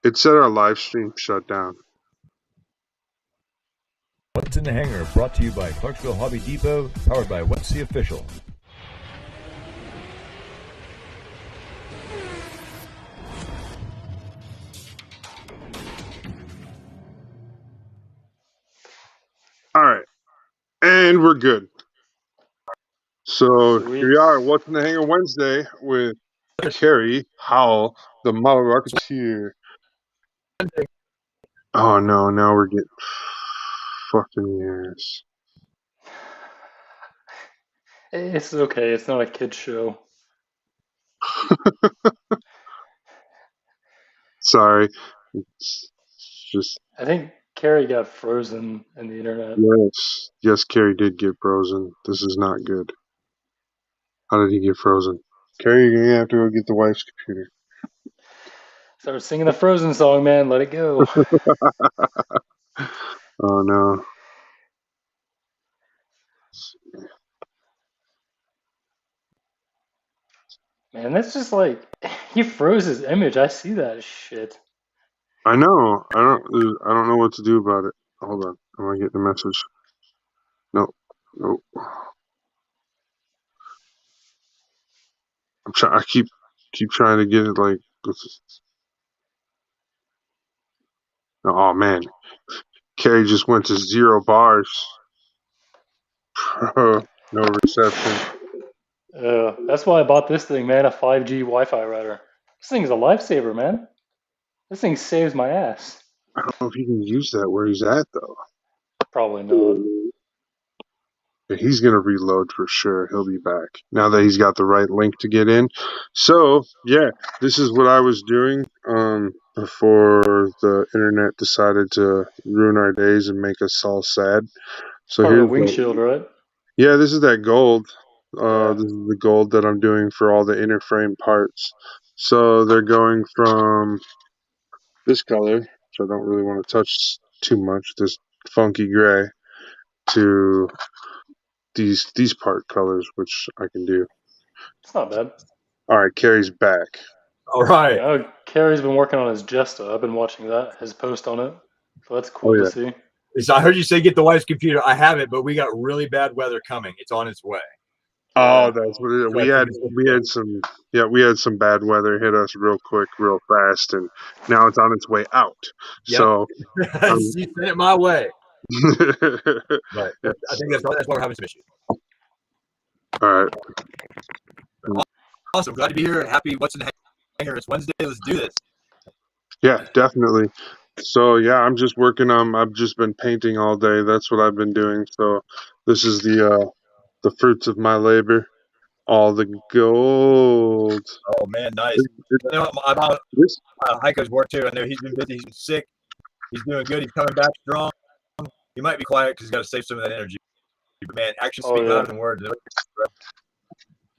It said our live stream shut down. What's in the Hangar, brought to you by Clarksville Hobby Depot, powered by What's the Official. All right, and we're good. So Sweet. here we are, What's in the Hangar Wednesday with Carrie Howell, the model rocketeer. Oh no, now we're getting fucking years. It's okay. It's not a kid's show. Sorry, it's just I think Carrie got frozen in the internet. yes, Carrie did get frozen. This is not good. How did he get frozen? Carrie, you're gonna have to go get the wife's computer. Started singing the Frozen song, man. Let it go. Oh no. Man, that's just like he froze his image. I see that shit. I know. I don't know what to do about it. Hold on. I'm gonna get the message. No. No. I keep trying to get it like oh man. Carrie just went to 0 bars. No reception. That's why I bought this thing, man. A 5G Wi-Fi router. This thing is a lifesaver, man. This thing saves my ass. I don't know if he can use that where he's at though. Probably not. But he's gonna reload for sure. He'll be back now that he's got the right link to get in. So yeah, this is what I was doing before the internet decided to ruin our days and make us all sad. So Part of the here's windshield, right? yeah, this is that gold. Yeah. This is the gold that I'm doing for all the inner frame parts. So they're going from this color, which I don't really want to touch too much, this funky gray, to these part colors, which I can do. It's not bad. All right, Carrie's back. All right. Carrie's been working on his Jesta. I've been watching that, his post on it. So that's cool to see. So I heard you say get the wife's computer. I have it, but we got really bad weather coming. It's on its way. Oh, that's what it is. We had some bad weather hit us real quick, real fast, and now it's on its way out. Yep. So you sent it my way. But yeah. I think that's why we're having some issues. All right. Awesome. Glad to be here. Happy What's in the Hangar. It's Wednesday. Let's do this. Yeah, definitely. So yeah, I'm just working on. I've just been painting all day. That's what I've been doing. So this is the fruits of my labor. All the gold. Oh man, nice. You know, I'm on Heiko's work too. I know he's been busy. He's been sick. He's doing good. He's coming back strong. He might be quiet because he's got to save some of that energy. But man, actions speak louder than words.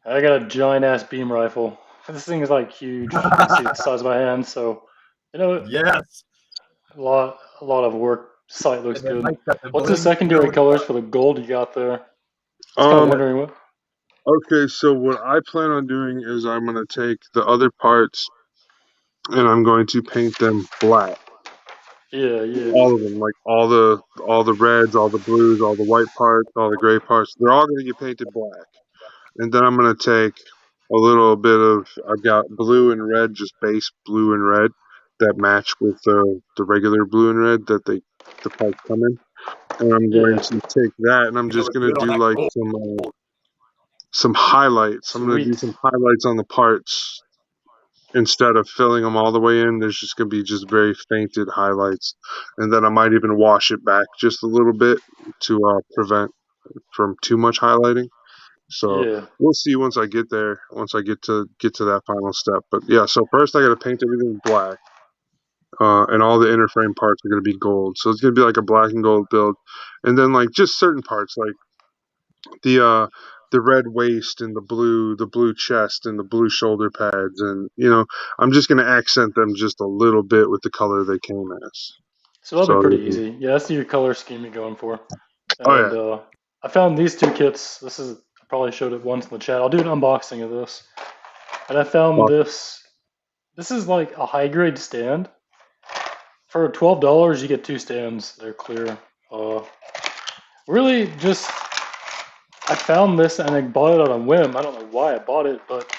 I got a giant ass beam rifle. This thing is like huge. You can see the size of my hand. So you know, yes, a lot of work. Sight looks good. What's the secondary colors for the gold you got there? I was kind of wondering what. Okay, so what I plan on doing is I'm going to take the other parts and I'm going to paint them black. Yeah. All of them, like all the reds, all the blues, all the white parts, all the gray parts. They're all going to get painted black. And then I'm going to take a little bit of, I've got blue and red, just base blue and red that match with the regular blue and red that the parts come in. And I'm going to take that and I'm just going to do like some highlights. I'm going to do some highlights on the parts instead of filling them all the way in. There's just going to be just very fainted highlights. And then I might even wash it back just a little bit to prevent from too much highlighting. So we'll see once I get there, once I get to that final step. But yeah, so first I got to paint everything black. And all the inner frame parts are going to be gold. So it's going to be like a black and gold build. And then like just certain parts like the red waist and the blue chest and the blue shoulder pads, and I'm just going to accent them just a little bit with the color they came as. So that'll be pretty easy. Yeah, that's your color scheme you're going for. And, oh yeah. I found these two kits. I probably showed it once in the chat. I'll do an unboxing of this. And I found this this is like a high grade stand. For $12, you get 2 stands. They're clear. Really, just I found this and I bought it on a whim. I don't know why I bought it, but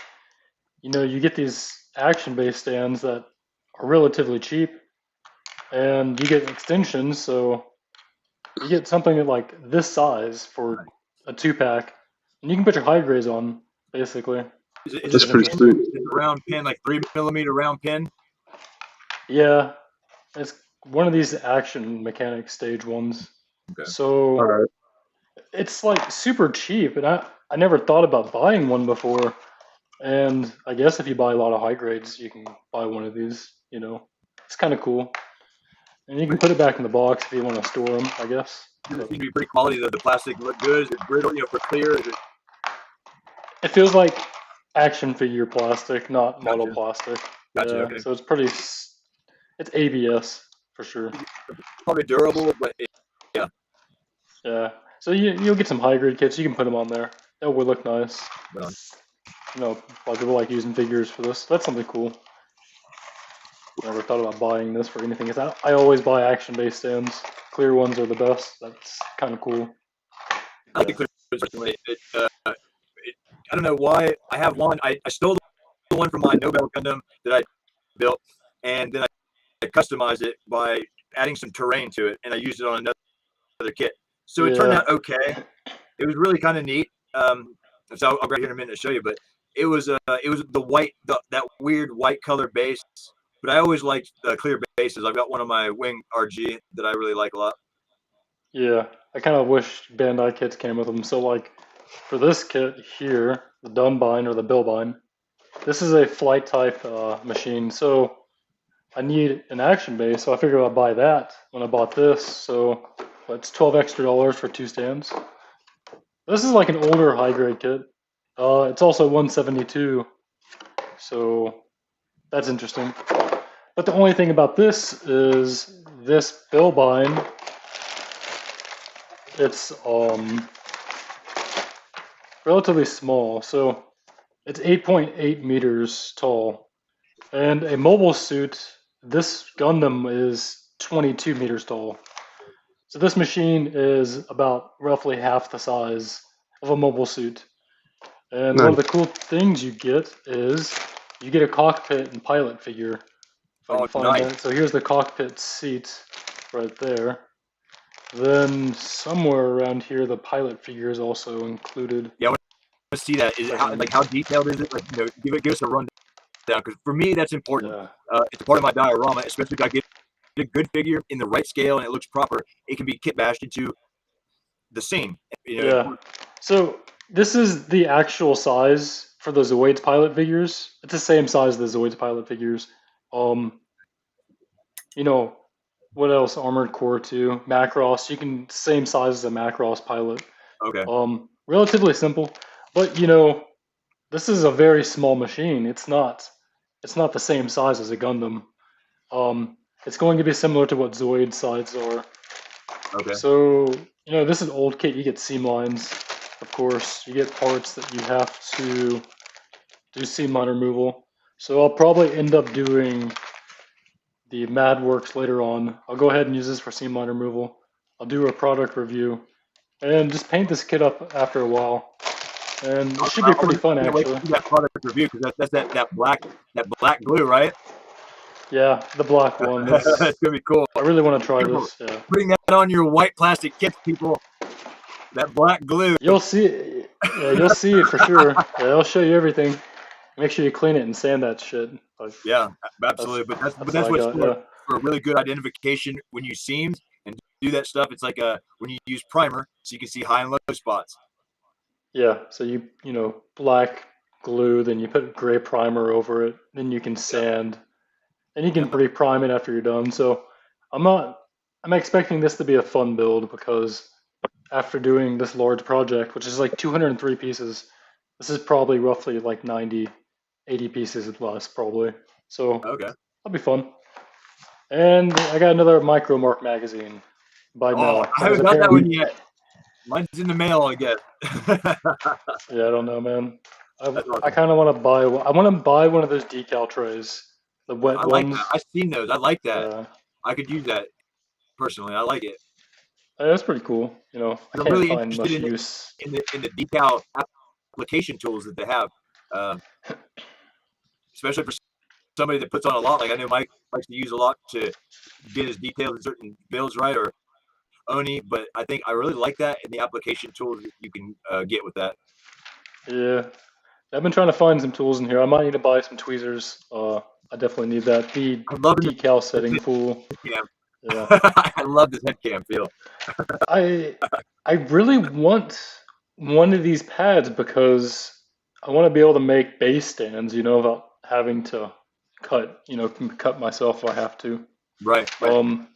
you get these action-based stands that are relatively cheap, and you get extensions, so you get something like this size for a 2-pack, and you can put your high grades on, basically. Is That's it pretty sweet. a round pin, like 3mm round pin? Yeah, it's one of these action mechanic stage ones. Okay. So All right. it's like super cheap, and I never thought about buying one before. And I guess if you buy a lot of high grades, you can buy one of these. It's kind of cool, and you can put it back in the box if you want to store them, I guess. Does it seem to be pretty quality? The plastic look good? Is it brittle? For clear? Is it? It feels like action figure plastic, not model Gotcha. plastic. Gotcha. Yeah, Okay. so it's ABS for sure. Probably durable, but yeah. Yeah. So you'll get some high grade kits. You can put them on there. That would look nice. Right on. A lot of people like using figures for this. That's something cool. Never thought about buying this for anything. I always buy action-based stands. Clear ones are the best. That's kind of cool. I like the clear personally. I don't know why. I have one. I stole the one from my Nobel Gundam that I built, and then I customized it by adding some terrain to it, and I used it on another kit. So it turned out okay. It was really kind of neat. So I'll be here in a minute to show you, but it was the white, that weird white color base. But I always liked clear bases. I've got one of my Wing RG that I really like a lot. Yeah, I kind of wish Bandai kits came with them. So like for this kit here, the Dunbine or the Billbine, this is a flight type machine. So I need an action base, so I figured I'd buy that when I bought this. So it's $12 extra for 2 stands. This is like an older high grade kit. It's also 172, so that's interesting. But the only thing about this is this Billbine. It's relatively small, so it's 8.8 meters tall, and a mobile suit. This Gundam is 22 meters tall. So this machine is about roughly half the size of a mobile suit. And one of the cool things you get is you get a cockpit and pilot figure. If I can find that. So here's the cockpit seat right there. Then somewhere around here, the pilot figure is also included. Yeah, I want to see that. Is it how detailed is it? Give us a rundown, because for me that's important. Yeah. It's a part of my diorama, especially if I get a good figure in the right scale and it looks proper. It can be kit bashed into the scene. Yeah. So this is the actual size for the Zoids pilot figures. It's the same size as the Zoids pilot figures. What else? Armored Core 2, Macross. You can same size as a Macross pilot. Okay. Relatively simple, but this is a very small machine. It's not the same size as a Gundam. It's going to be similar to what Zoid sides are. Okay. So this is old kit. You get seam lines, of course. You get parts that you have to do seam line removal. So I'll probably end up doing the MadWorks later on. I'll go ahead and use this for seam line removal. I'll do a product review and just paint this kit up after a while. And it should be pretty fun, actually. Wait to see that product review, because that's that black glue, right? Yeah, the black one. That's gonna be cool. I really want to try this. Yeah. Putting that on your white plastic kits, people. That black glue. You'll see. Yeah, you'll see it for sure. Yeah, I'll show you everything. Make sure you clean it and sand that shit. Yeah, absolutely. But that's what's for a really good identification when you seamed and do that stuff. It's like when you use primer, so you can see high and low spots. Yeah, so you black glue, then you put gray primer over it, then you can sand, and you can pre-prime it after you're done. So I'm expecting this to be a fun build, because after doing this large project, which is like 203 pieces, this is probably roughly like 90, 80 pieces at less probably. So that'll be fun. And I got another Micro Mark magazine by mail. I haven't got that one yet. Mine's in the mail, I guess. Yeah, I don't know, man. I kind of want to buy. I want to buy one of those decal trays. The wet I like ones. that. I've seen those. I like that. Yeah. I could use that personally. I like it. That's pretty cool. You know, I I'm can't really find interested much in use. the decal application tools that they have, uh, especially for somebody that puts on a lot. Like I know Mike likes to use a lot to get his details in certain builds right, or Oni. But I think I really like that in the application tools that you can get with that. Yeah. I've been trying to find some tools in here. I might need to buy some tweezers. I definitely need that. The I'm loving decal this setting tool. head cam. Yeah. I love this head cam feel. I I really want one of these pads because I want to be able to make base stands, you know, without having to cut myself if I have to. Right. Um,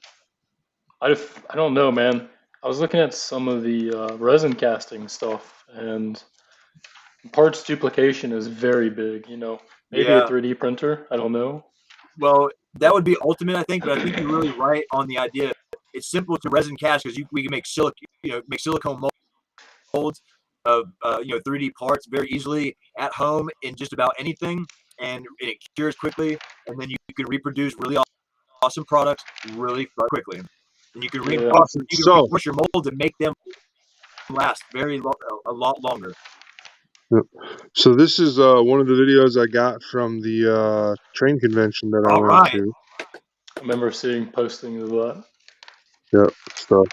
I don't know, man. I was looking at some of the resin casting stuff, and parts duplication is very big. You know, maybe a Yeah. 3D printer. I don't know. Well, that would be ultimate, I think. But I think you're really right on the idea. It's simple to resin cast because we can make silicone molds of 3D parts very easily at home in just about anything, and it cures quickly. And then you can reproduce really awesome products really quickly, and you can Yeah. reinforce Awesome. So, your molds and make them last a lot longer. so this is one of the videos I got from the train convention that I All went right. to. I remember seeing postings of that. Yep. So,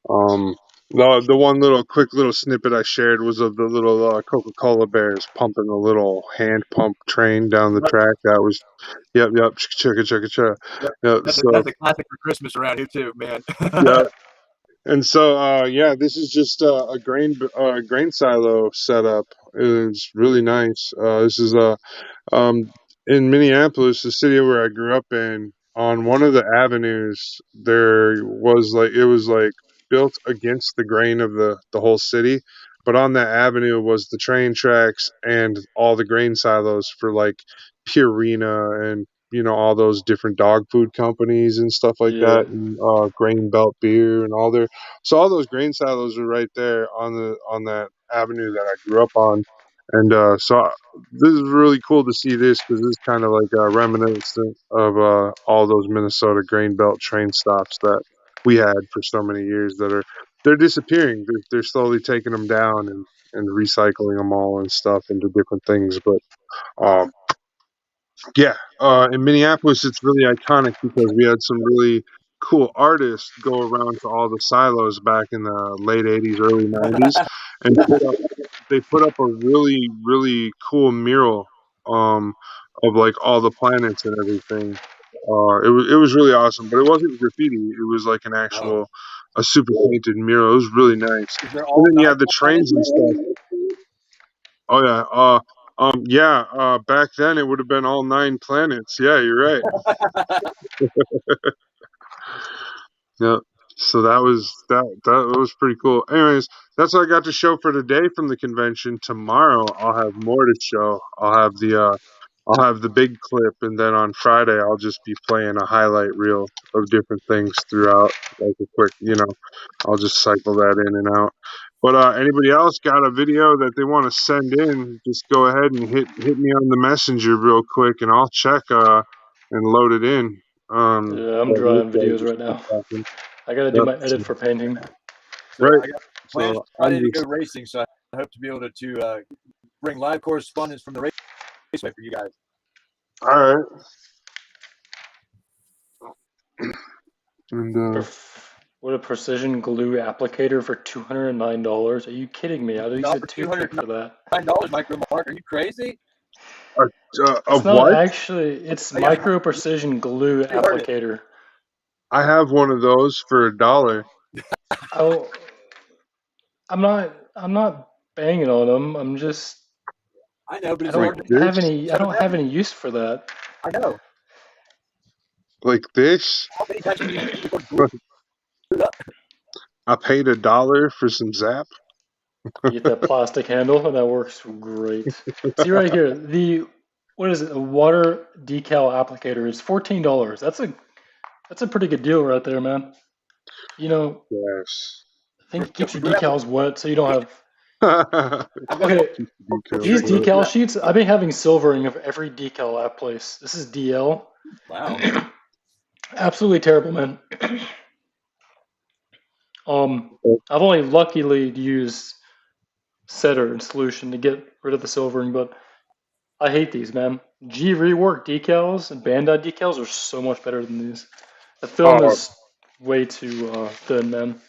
the one little quick little snippet I shared was of the little Coca-Cola bears pumping a little hand pump train down the track. That was, yep, chicka chicka chicka. Yep. Yep. So, That's a classic for Christmas around here too, man. yeah. And so, this is just a grain silo setup. It's really nice. This is in Minneapolis, the city where I grew up in, on one of the avenues, there was it was like built against the grain of the whole city. But on that avenue was the train tracks and all the grain silos for like Purina and, all those different dog food companies and stuff like Yeah. that, and Grain Belt beer and so all those grain silos are right there on that avenue that I grew up on. And this is really cool to see this because this is kind of like a reminiscent of all those Minnesota grain belt train stops that we had for so many years they're disappearing. They're slowly taking them down and recycling them all and stuff into different things. But um, in Minneapolis, it's really iconic because we had some really cool artists go around to all the silos back in the late '80s, early '90s, and they put up a really, really cool mural of like all the planets and everything. It was really awesome, but it wasn't graffiti. It was like Oh. a super painted mural. It was really nice. Is there And all then you 9 have the planets? trains and stuff. Oh yeah. Back then it would have been all 9 planets. Yeah, you're right. Yeah. So that was pretty cool. Anyways, that's what I got to show for today from the convention. Tomorrow I'll have more to show. I'll have the big clip, and then on Friday I'll just be playing a highlight reel of different things throughout, like a quick, I'll just cycle that in and out. But anybody else got a video that they want to send in, just go ahead and hit me on the messenger real quick, and I'll check and load it in. Yeah, I'm While you drawing guys videos are right still now. talking. I gotta do Yep. my edit for painting. So Right. I got plans So Friday I'm to just go racing, so I hope to be able to bring live correspondence from the raceway for you guys. all right. And What a precision glue applicator for $209. Are you kidding me? I'd use Not a for toothpick for that. $209, Micro Mark. Are you crazy? It's of not what? actually, it's Oh, yeah, micro precision glue you heard it. applicator. I have one of those for $1. Oh, I'm not banging on them. I know, but I it's hard Like to don't have this? any, I don't have any use for that. I know. Like this? How many times can you use before glue it up? I paid $1 for some Zap. You get that plastic handle, and that works great. See right here, what is it? A water decal applicator is $14. That's a pretty good deal right there, man. You know, Yes. I think it Yeah, keeps for your glue decals wet, so you don't have Okay, these decal sheets, I've been having silvering of every decal at place. This is DL. Wow. Absolutely terrible, man. I've only luckily used setter and solution to get rid of the silvering, but I hate these, man. G rework decals and Bandai decals are so much better than these. The film Oh, is way too thin, man.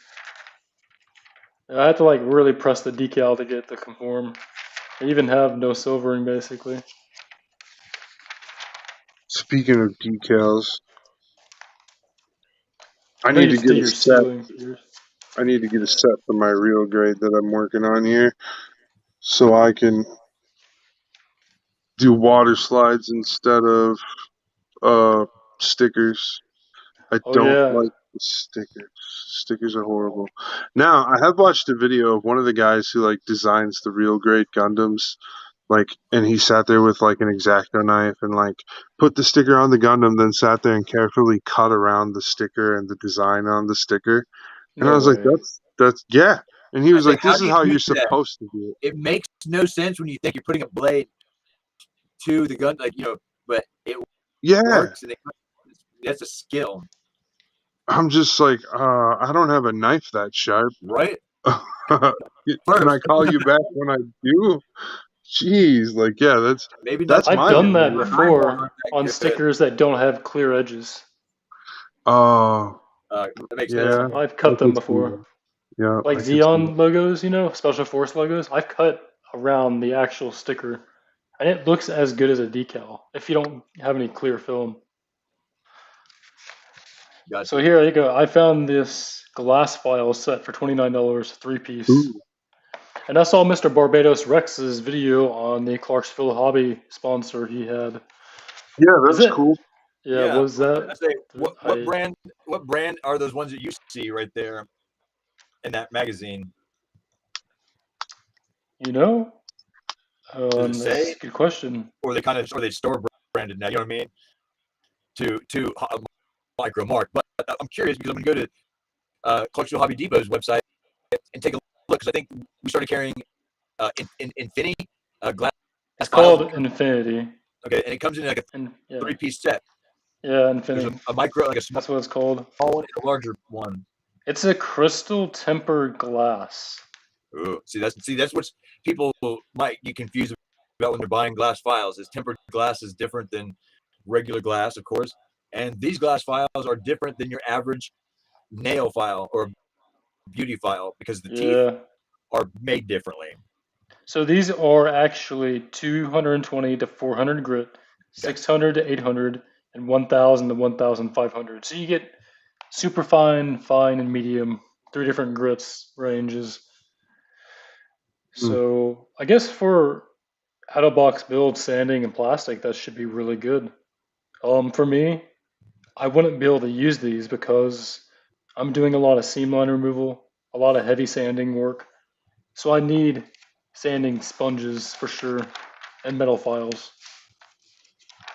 I have to like really press the decal to get it to conform. I even have no silvering basically. speaking of decals, I I know need you to just get did a your set. ceiling here. I need to get a set for my real grade that I'm working on here, so I can do water slides instead of stickers. I Oh don't yeah. like the stickers. Stickers are horrible. Now, I have watched a video of one of the guys who like designs the real grade Gundams, like, and he sat there with like an X-Acto knife and like put the sticker on the Gundam, then sat there and carefully cut around the sticker and the design on the sticker. And I No was like, way. that's yeah. And he I was say, like, how this do is you how do you're that? supposed to do it. It makes no sense when you think you're putting a blade to the gun, like but it Yeah, works, and that's a skill, I'm just like, I don't have a knife that sharp. right? Can I First, call you back when I do? Jeez, like, yeah, maybe not. that's I've my done thing. that Man. Your eyeballs before aren't on that good. stickers that don't have clear edges. Oh, That makes sense. yeah, I've I cut them could see before. that. Yeah, Like I could see that. Xeon logos, Special Force logos. I've cut around the actual sticker, and it looks as good as a decal if you don't have any clear film. So Gotcha. here you go. I found this glass file set for $29, three piece. Ooh, And I saw Mr. Barbados Rex's video on the Clarksville Hobby sponsor he had. yeah, Is that's it? cool. Yeah, Yeah, was that? I say, what I brand? What brand are those ones that you see right there in that magazine? you know? Does it That's say, a good question. or are they store branded now? You know what I mean? To micro mark. But I'm curious because I'm gonna go to Collectible Hobby Depot's website and take a look because I think we started carrying Infinity glass It's files. called Infinity. Okay, and it comes in like a And yeah, three-piece set. yeah, There's Infinity. a micro, like a small That's what it's called. one and a larger one. It's a crystal tempered glass. Ooh, that's what people might get confused about when they're buying glass files. Is tempered glass is different than regular glass, of course, and these glass files are different than your average nail file or beauty file because the teeth Yeah. are made differently. So these are actually 220 to 400 grit, Okay. 600 to 800, and 1000 to 1500. So you get super fine, fine, and medium, three different grits ranges. Mm. So I guess for out of box build, sanding, and plastic, that should be really good. For me, I wouldn't be able to use these because I'm doing a lot of seam line removal, a lot of heavy sanding work. So I need sanding sponges for sure and metal files.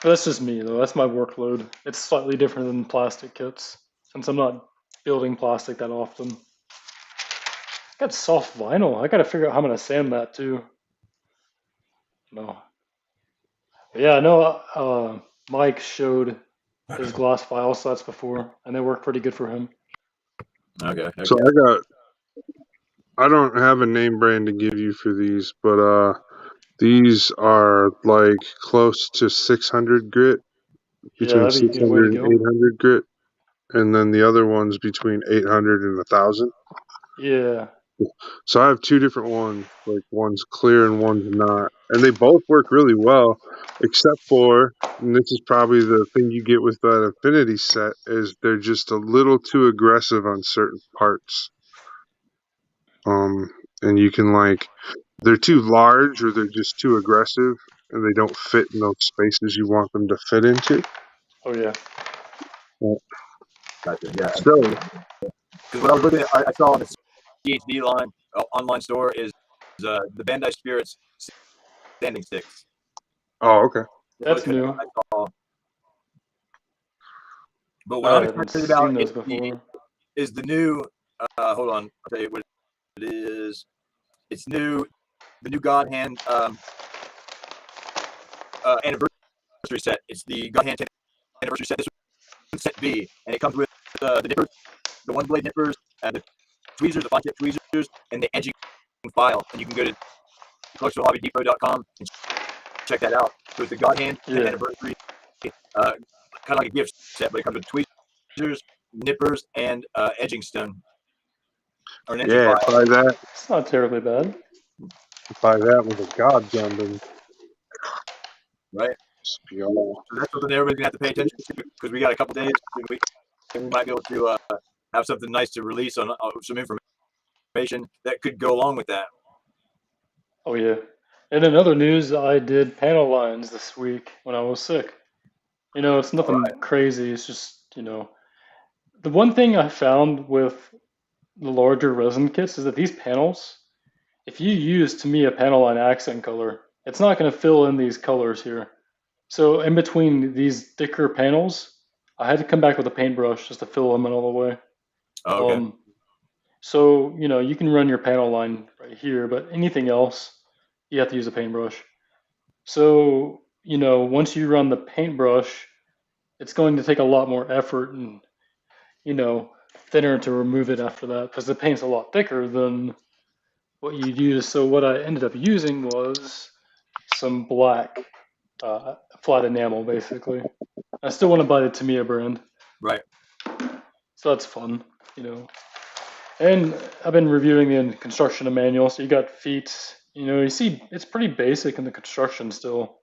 But that's just me though. That's my workload. It's slightly different than plastic kits since I'm not building plastic that often. Got soft vinyl. I gotta figure out how I'm gonna sand that too. No. Yeah, no. Mike showed his glass file sets before, and they work pretty good for him. Okay. So I don't have a name brand to give you for these, but these are like close to 600 grit, Yeah, between that'd be a good way 600 to and go. 800 grit, and then the other one's between 800 and 1,000. Yeah. So I have two different ones, like one's clear and one's not. And they both work really well, except for, and this is probably the thing you get with that Affinity set, is they're just a little too aggressive on certain parts. And you can like, they're too large or they're just too aggressive and they don't fit in those spaces you want them to fit into. Oh yeah. Gotcha. Yeah. So, Because what I was looking at, I saw on the CHD line online store is the Bandai Spirits standing sticks. oh, okay. That's new. I saw. But what I I'm haven't excited seen about those before. is the new. Hold on, I'll tell you what it is. it's new. The new God Hand anniversary set. It's the God Hand 10 anniversary set. This one's set B, and it comes with the nippers, the one blade nippers, the tweezers, the fine tip tweezers, and the edging file. And you can go to collectionhobbydepot.com and check that out. So it's the God Hand 10 anniversary, kind of like a gift set, but it comes with tweezers, nippers, and edging stone. Or an edging Yeah, file. buy that. It's not terribly bad. Buy that with a God Gundam. Right. So that's something everybody's gonna have to pay attention to because we got a couple days. We might be able to have something nice to release on some information that could go along with that. Oh yeah. And in other news, I did panel lines this week when I was sick. It's nothing crazy. It's just, the one thing I found with the larger resin kits is that these panels, if you use, to me, a panel line accent color, it's not going to fill in these colors here. So in between these thicker panels, I had to come back with a paintbrush just to fill them in all the way. Oh, okay. So, you can run your panel line right here, but anything else, you have to use a paintbrush. So, once you run the paintbrush, it's going to take a lot more effort and, thinner to remove it after that because the paint's a lot thicker than what you'd use. So what I ended up using was some black flat enamel, basically. I still want to buy the Tamiya brand. Right. So that's fun, And I've been reviewing the construction manual, so you got feet. You see it's pretty basic in the construction still.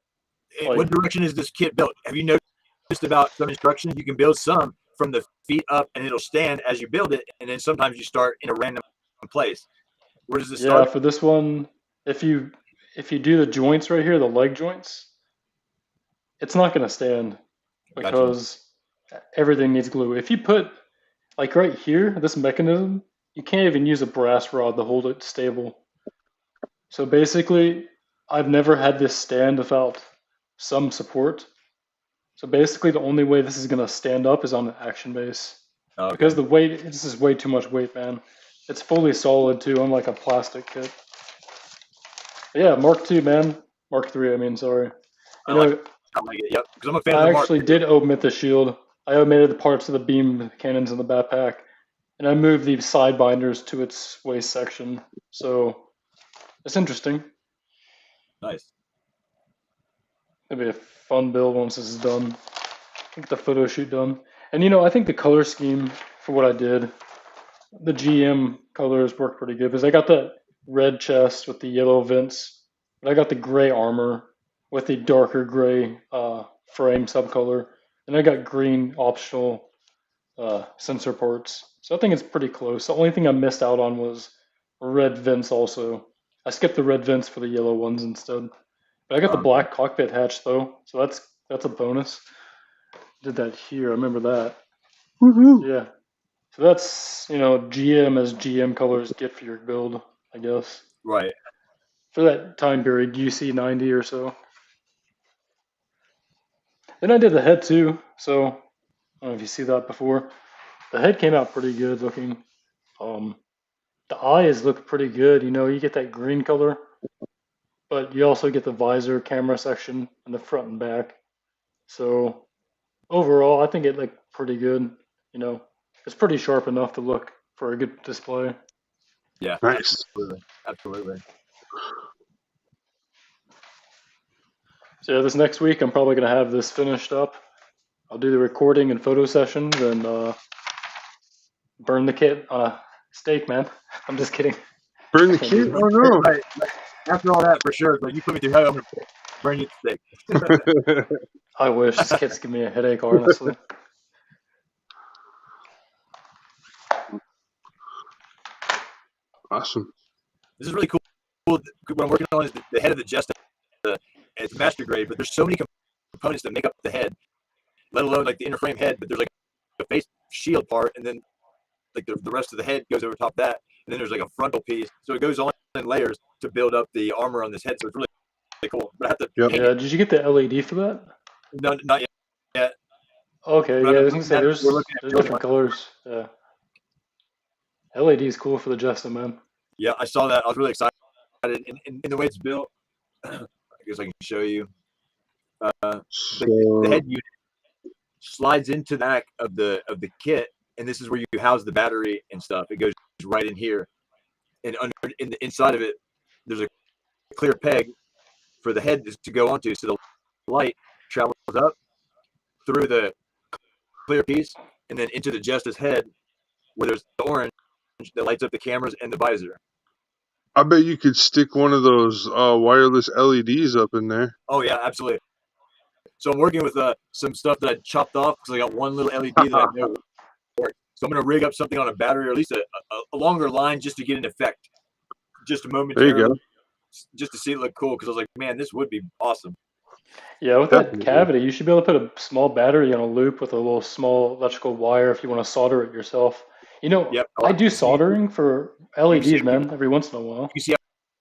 What direction is this kit built? Have you noticed about some instructions? You can build some from the feet up, and it'll stand as you build it, and then sometimes you start in a random place. Where does this start? Yeah, for this one, if you do the joints right here, the leg joints, it's not going to stand because everything needs glue. If you put, like right here, this mechanism, you can't even use a brass rod to hold it stable. So basically, I've never had this stand without some support. So basically, the only way this is going to stand up is on the action base. Okay. Because the weight, this is way too much weight, man. It's fully solid too, unlike a plastic kit. But yeah, Mark II, man. Mark III, I mean, sorry. I like it. Yep, because I'm a fan of the Mark. I actually did omit the shield. I omitted the parts of the beam cannons in the backpack, and I moved the side binders to its waist section. So it's interesting. Nice. It'll be a fun build once this is done. Get the photo shoot done. And I think the color scheme for what I did, the GM colors worked pretty good because I got that red chest with the yellow vents, but I got the gray armor with the darker gray frame subcolor, and I got green optional sensor parts. So I think it's pretty close. The only thing I missed out on was red vents also. I skipped the red vents for the yellow ones instead. But I got the black cockpit hatch though, so that's a bonus. Did that here, I remember that. Woohoo! Yeah. So that's, GM as GM colors get for your build, I guess. Right. For that time period, UC 90 or so. Then I did the head too, so I don't know if you see that before. The head came out pretty good looking. The eyes look pretty good, you get that green color, but you also get the visor camera section in the front and back. So overall, I think it looked pretty good. It's pretty sharp enough to look for a good display. Yeah, nice. Absolutely. So yeah, this next week, I'm probably going to have this finished up. I'll do the recording and photo sessions and burn the kit on a stake, man. I'm just kidding. Burn the kit? Oh no! Right. After all that, for sure. But you put me through hell, I'm going to burn you at the stake. I wish. This kit's giving me a headache, honestly. Awesome. This is really cool. What I'm working on is the head of the Jester. It's master grade, but there's so many components that make up the head, let alone like the inner frame head. But there's like a face shield part, and then like the rest of the head goes over top of that, and then there's like a frontal piece. So it goes on in layers to build up the armor on this head. So it's really cool. But I have to. Yep. Yeah. Did you get the LED for that? No, not yet. Okay. Yeah. I was gonna say there's different colors. Yeah. LED is cool for the Jester, man. Yeah, I saw that. I was really excited it in the way it's built. I guess I can show you. The So head unit slides into the back of the kit, and this is where you house the battery and stuff. It goes right in here, and in the inside of it, there's a clear peg for the head to go onto, so the light travels up through the clear piece and then into the Justice head, where there's the orange that lights up the cameras and the visor. I bet you could stick one of those wireless LEDs up in there. Oh yeah, absolutely. So I'm working with some stuff that I chopped off because I got one little LED that I know works. So I'm going to rig up something on a battery, or at least a longer line, just to get an effect, just a momentarily, There you go. just to see it look cool. Because I was like, man, this would be awesome. Yeah, with Definitely. that cavity, you should be able to put a small battery on a loop with a little small electrical wire if you want to solder it yourself. You know, Yep. I do soldering for LEDs, see- man, every once in a while. You see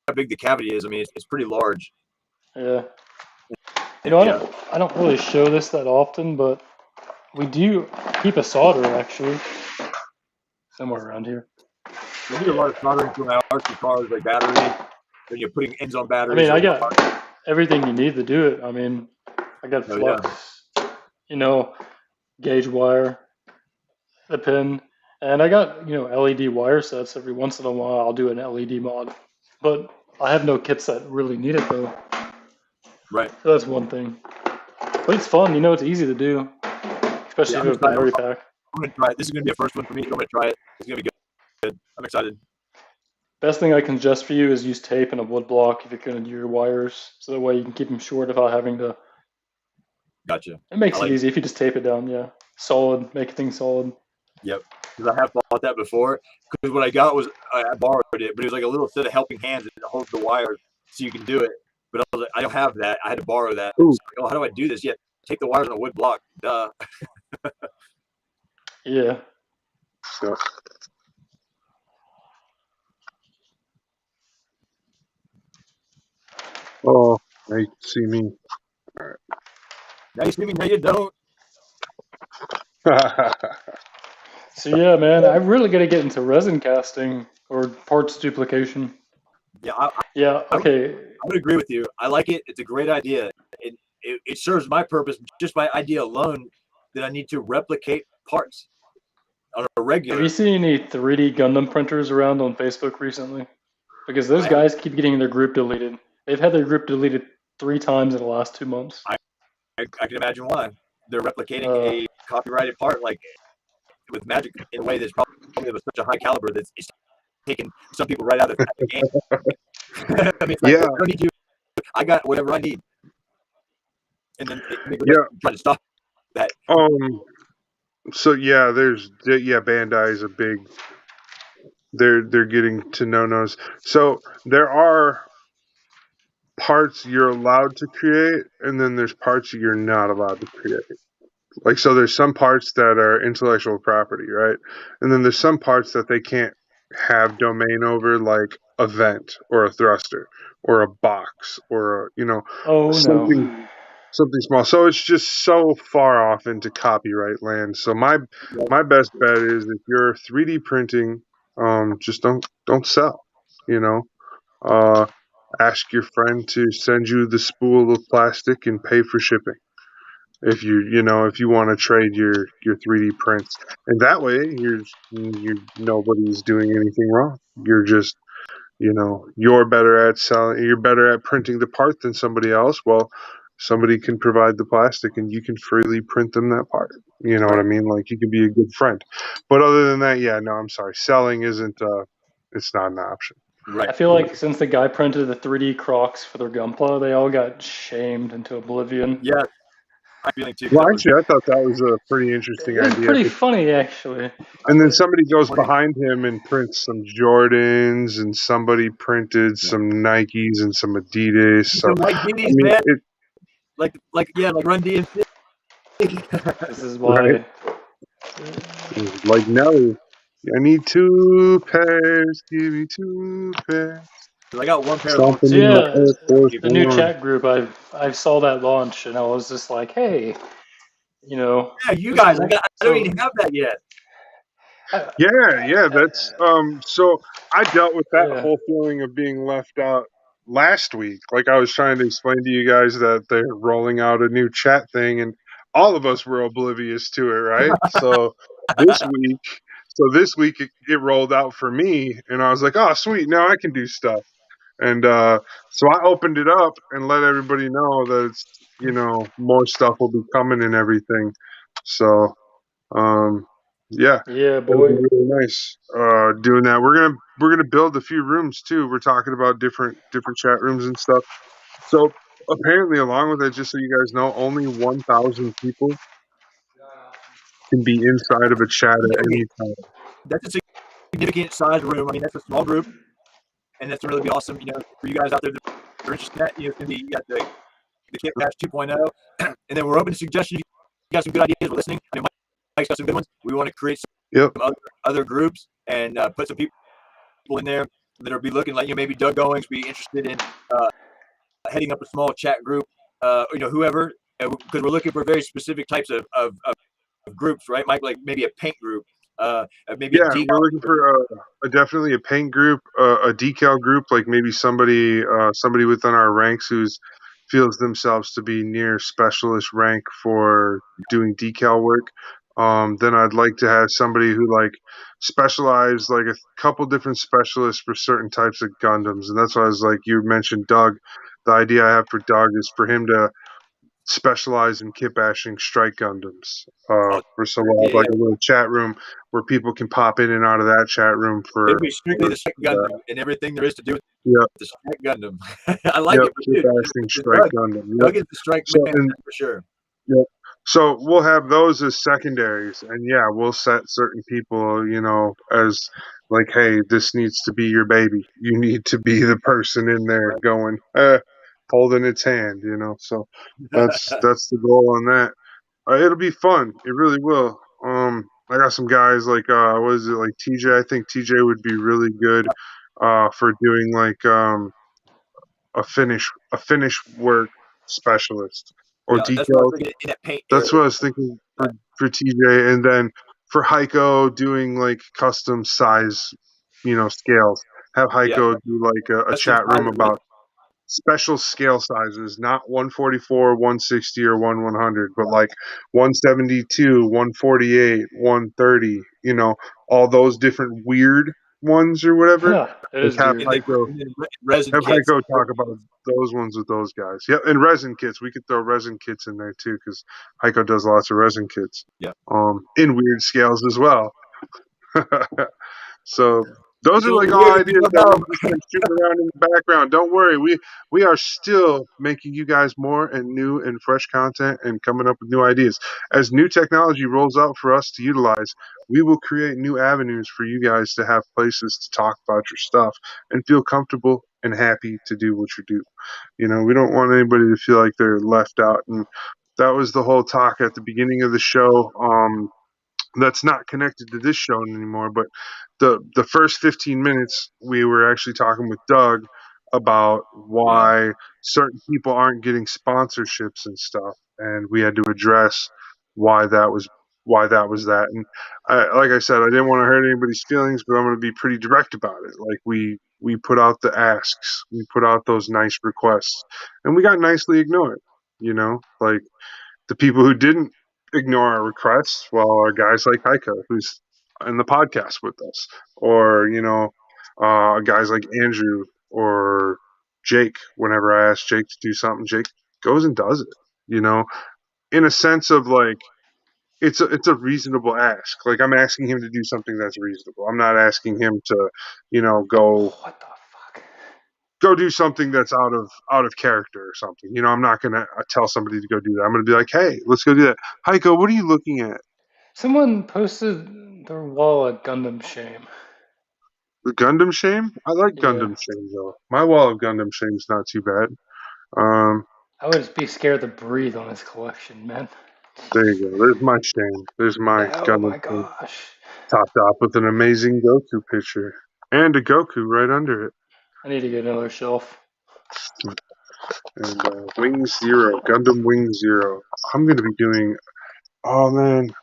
how big the cavity is? I mean, it's pretty large. Yeah. You know, I don't really show this that often, but we do keep a solder actually somewhere around here. We do a lot of soldering for my RC cars, like batteries. When you're putting ends on I batteries. mean, I got everything you need to do it. I mean, I got flux, you know, gauge wire, the pin, and I got, you know, LED wire sets. Every once in a while, I'll do an LED mod, but I have no kits that really need it though. Right. So that's one thing. But it's fun, you know, it's easy to do, especially if you have a battery pack. I'm gonna try it. This is gonna be a first one for me. I'm gonna try it. It's gonna be good. I'm excited. Best thing I can suggest for you is use tape and a wood block if you're going to do your wires, so that way you can keep them short without having to. Gotcha. It makes it easy if you just tape it down, yeah. Solid, make things solid. Yep. Because I have bought that before. Because what I got was I borrowed it, but it was like a little set of helping hands that holds the wires so you can do it. But I was like, I don't have that. I had to borrow that. So, how do I do this? Yeah, take the wires on a wood block. Duh. Yeah. So. Oh, now you can see me. All right. Now you see me, now you don't. So yeah, man, I really got to get into resin casting or parts duplication. Yeah. Okay. I would agree with you. I like it. It's a great idea. It serves my purpose just by idea alone that I need to replicate parts on a regular. Have you seen any 3D Gundam printers around on Facebook recently? Because those guys keep getting their group deleted. They've had their group deleted 3 times in the last 2 months. I can imagine why. They're replicating a copyrighted part like with magic in a way that's probably of such a high caliber that it's taking some people right out of the game. I mean, I don't need you. I got whatever I need. And then try to stop that. So yeah, Bandai is a big. They're getting to no-nos. So there are parts you're allowed to create, and then there's parts you're not allowed to create. Like, so there's some parts that are intellectual property, right? And then there's some parts that they can't have domain over, like a vent or a thruster or a box or something small. So it's just so far off into copyright land. So my best bet is if you're 3D printing, just don't sell. Ask your friend to send you the spool of plastic and pay for shipping. If you want to trade your 3D prints, and that way nobody's doing anything wrong. You're just, you're better at selling. You're better at printing the part than somebody else. Well, somebody can provide the plastic, and you can freely print them that part. You know what I mean? Like, you can be a good friend. But other than that, yeah, no, I'm sorry. Selling isn't. It's not an option. Right. I feel like since the guy printed the 3D Crocs for their Gunflow, they all got shamed into oblivion. Yeah. I'm feeling too. Well, actually, I thought that was a pretty interesting idea. Pretty funny, actually. And then somebody goes behind him and prints some Jordans, and somebody printed some Nikes and some Adidas. So, Nikes, man. Like Run DMC. This is why. Right? Like, no, I need 2 pairs. Give me 2 pairs. I got 1 pair. So yeah, the new chat group, I saw that launch, and I was just like, hey, Yeah, you guys, I don't even have that yet. Yeah, that's so I dealt with that Yeah. whole feeling of being left out last week. Like I was trying to explain to you guys that they're rolling out a new chat thing and all of us were oblivious to it, right? This week this week it rolled out for me and I was like, "Oh, sweet, now I can do stuff." And so I opened it up and let everybody know that it's, more stuff will be coming and everything. So um, yeah, Yeah, it'll be boy. really nice doing that. We're gonna build a few rooms too. We're talking about different chat rooms and stuff. So apparently, along with it, just so you guys know, only 1,000 people can be inside of a chat at any time. That's a significant size room. I mean, that's a small group, and that's really be awesome. For you guys out there that are interested in that, it's going to be you got the Kit Bash 2.0, and then we're open to suggestions. You got some good ideas. We're listening. I mean, Mike's got some good ones. We want to create Yep. some other groups and put some people in there that will be looking like maybe Doug Goings be interested in heading up a small chat group. Whoever, because we're looking for very specific types of groups, right, Mike? Like maybe a paint group, maybe a Yeah, decal we're looking group. for definitely a paint group, a decal group, like maybe somebody within our ranks who's feels themselves to be near specialist rank for doing decal work. Then I'd like to have somebody who specialize like a couple different specialists for certain types of Gundams, and that's why I was like, you mentioned Doug. The idea I have for Doug is for him to specialize in kit bashing strike Gundams. Oh, So we'll have yeah, like yeah. a little chat room where people can pop in and out of that chat room It'll for be strictly the strike that. Gundam and everything there is to do with Yep, the strike Gundam. I like yep, it, but kit dude, bashing it's strike Doug. Gundam. Yep. Doug is the strike So man, and that's for sure. yep. So we'll have those as secondaries, and yeah, we'll set certain people, as like, hey, this needs to be your baby. You need to be the person in there going, holding its hand, So that's the goal on that. It'll be fun. It really will. I got some guys like what is it, like TJ? I think TJ would be really good for doing like a finish work specialist or Yeah, that's what I was detail. thinking in that paint That's area. what I was thinking for TJ, and then for Heiko doing like custom size, scales. Have Yeah, Heiko do like a custom chat room sizes. about special scale sizes, not 144, 160, or 100, but like 172, 148, 130, all those different weird ones or whatever. It Like is have weird. Heiko And then resin have kits. Heiko talk about those ones with those guys. Yep, and resin kits. We could throw resin kits in there too, because Heiko does lots of resin kits. Yeah. In weird scales as well. So those It's a are little like all weird if you ideas don't that know. we've just been shooting around in the background. Don't worry, we are still making you guys more and new and fresh content and coming up with new ideas. As new technology rolls out for us to utilize, we will create new avenues for you guys to have places to talk about your stuff and feel comfortable and happy to do what you do. We don't want anybody to feel like they're left out. And that was the whole talk at the beginning of the show. That's not connected to this show anymore, but the first 15 minutes we were actually talking with Doug about Yeah. why certain people aren't getting sponsorships and stuff, and we had to address why that was that. And like I said, I didn't want to hurt anybody's feelings, but I'm going to be pretty direct about it. Like we put out the asks, we put out those nice requests, and we got nicely ignored. Like the people who didn't ignore our requests, well, are guys like Heiko, who's in the podcast with us, or guys like Andrew or Jake. Whenever I ask Jake to do something, Jake goes and does it. In a sense of like it's a reasonable ask. Like I'm asking him to do something that's reasonable. I'm not asking him to, go What the fuck? go do something that's out of character or something. I'm not gonna tell somebody to go do that. I'm gonna be like, hey, let's go do that. Heiko, what are you looking at? Someone posted their wall at Gundam Shame. The Gundam Shame? I like Yeah. Gundam Shame though. My wall of Gundam Shame's not too bad. Um, I would just be scared to breathe on his collection, man. there you go. There's my shame. There's my Oh Gundam my Shame, gosh. topped off with an amazing Goku picture and a Goku right under it. I need to get another shelf. And Wing Zero, Gundam Wing Zero. I'm gonna be doing. Oh man,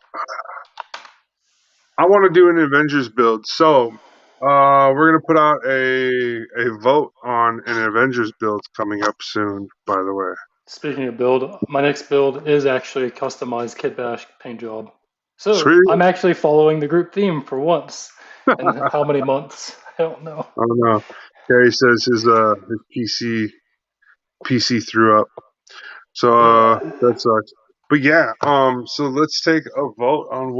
I want to do an Avengers build, so we're gonna put out a vote on an Avengers build coming up soon. By the way, Speaking of build, my next build is actually a customized kit bash paint job. So sweet. I'm actually following the group theme for once. And how many months? I don't know. I don't know. Gary says his PC threw up, so Yeah. that sucks. But yeah, so let's take a vote on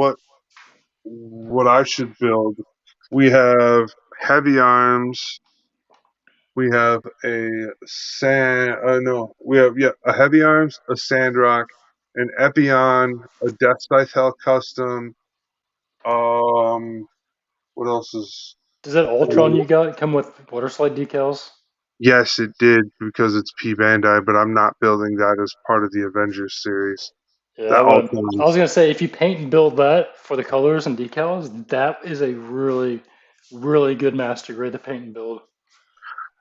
what I should build. We have heavy arms. We have a no, we have a heavy arms, a sandrock, an Epion, a Death Scythe Hell custom. Um, what else is? Does that Ultron you got come with water slide decals? Yes, it did because it's P Bandai, but I'm not building that as part of the Avengers series. Yeah, I That wouldn't. Ultron. I was gonna say if you paint and build that for the colors and decals, that is a really, really good master grade to paint and build.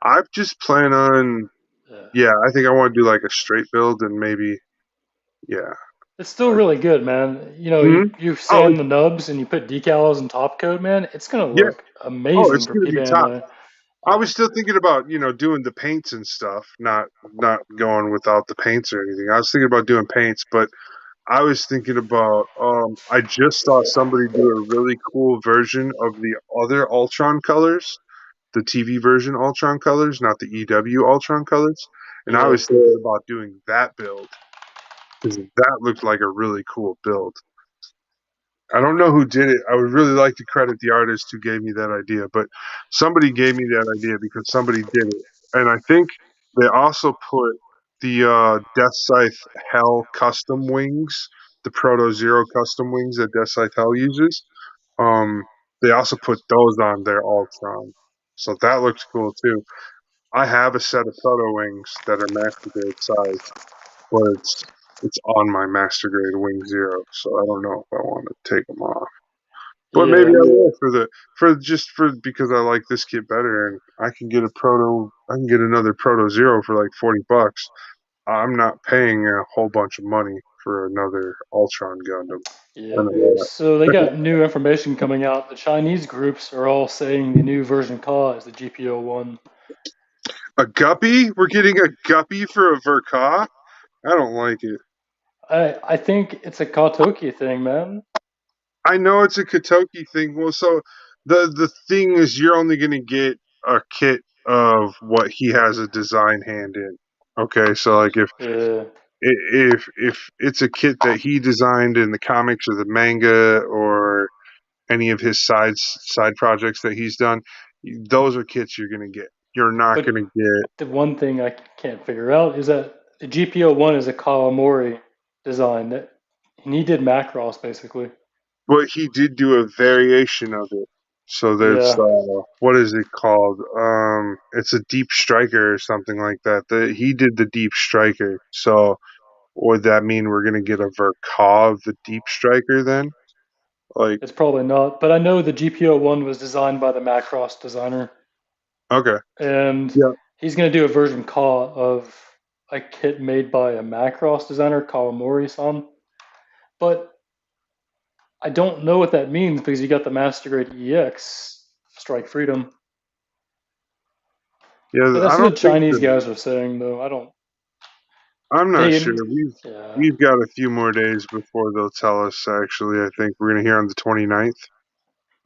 I just plan on. Yeah. Yeah, I think I want to do like a straight build and maybe. Yeah. It's still really good, man. You know, Hmm. you Oh, sand the nubs and you put decals and top coat, man. It's gonna yeah. look Oh, amazing it's for gonna P be top. Bandai. I Yeah, was still thinking about, doing the paints and stuff, not going without the paints or anything. I was thinking about doing paints, but I was thinking about I just saw somebody do a really cool version of the other Ultron colors, the TV version Ultron colors, not the EW Ultron colors. And I yeah, was thinking about doing that build because that looked like a really cool build. I don't know who did it. I would really like to credit the artist who gave me that idea, but somebody gave me that idea because somebody did it. And I think they also put the Death Scythe Hell custom wings, the Proto Zero custom wings that Death Scythe Hell uses. Um, they also put those on their Ultron. So that looks cool too. I have a set of Proto wings that are master grade size, but it's on my master grade wing zero, so I don't know if I want to take them off. But maybe yeah, I will for because I like this kit better, and I can get another Proto Zero for like $40. I'm not paying a whole bunch of money for another Ultron Gundam. I yeah. know So they that. got new information coming out. The Chinese groups are all saying the new version Ka is the GPO1. A guppy? We're getting a guppy for a Verka? I don't like it. I think it's a Katoki thing, man. I know it's a Katoki thing. Well, so the thing is, you're only going to get a kit of what he has a design hand in. Okay, so like Yeah. if it's a kit that he designed in the comics or the manga or any of his side projects that he's done, those are kits you're going to get. You're not But going to get. the one thing I can't figure out is that the GPO1 is a Kawamori design that, and he did Macross basically. But he did do a variation of it. So there's Yeah, what is it called? It's a deep striker or something like that. He did the deep striker. So would that mean we're gonna get a Verka of the deep striker then? Like, it's probably not. But I know the GPO1 was designed by the Macross designer, okay, and yeah, he's going to do a version Ka of a kit made by a Macross designer, Kawamori-san. But I don't know what that means because you got the Master Grade EX Strike Freedom. But yeah. that's I what the don't think Chinese that. guys are saying, though. I don't. I'm not They, sure. yeah, We've got a few more days before they'll tell us. Actually, I think we're gonna hear on the 29th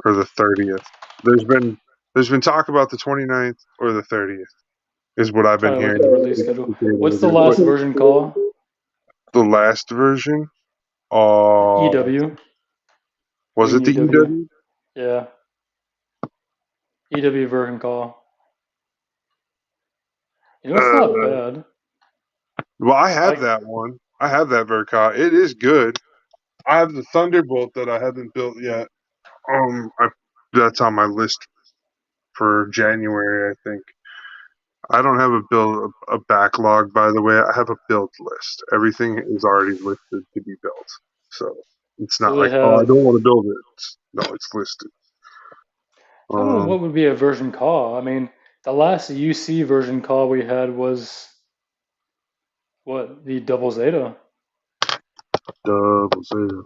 or the 30th. There's been there's been talk about the 29th or the 30th. Is what I've been trying to look hearing. at the release schedule. What they're gonna What's the do. last version called? The last version, EW. was Wing it the EW. EW? Yeah. EW version call. You know, it's not Uh, bad. well, I I have like. that one. I have that Verka. It is good. I have the Thunderbolt that I haven't built yet. That's on my list for January, I think. I don't have a backlog, by the way. I have a build list. Everything is already listed to be built. So it's So not they like, oh, I have. don't want to build it. No, it's listed. I don't know Um, what would be a version call. I mean, the last UC version call we had was what, the Double Zeta. Double Zeta,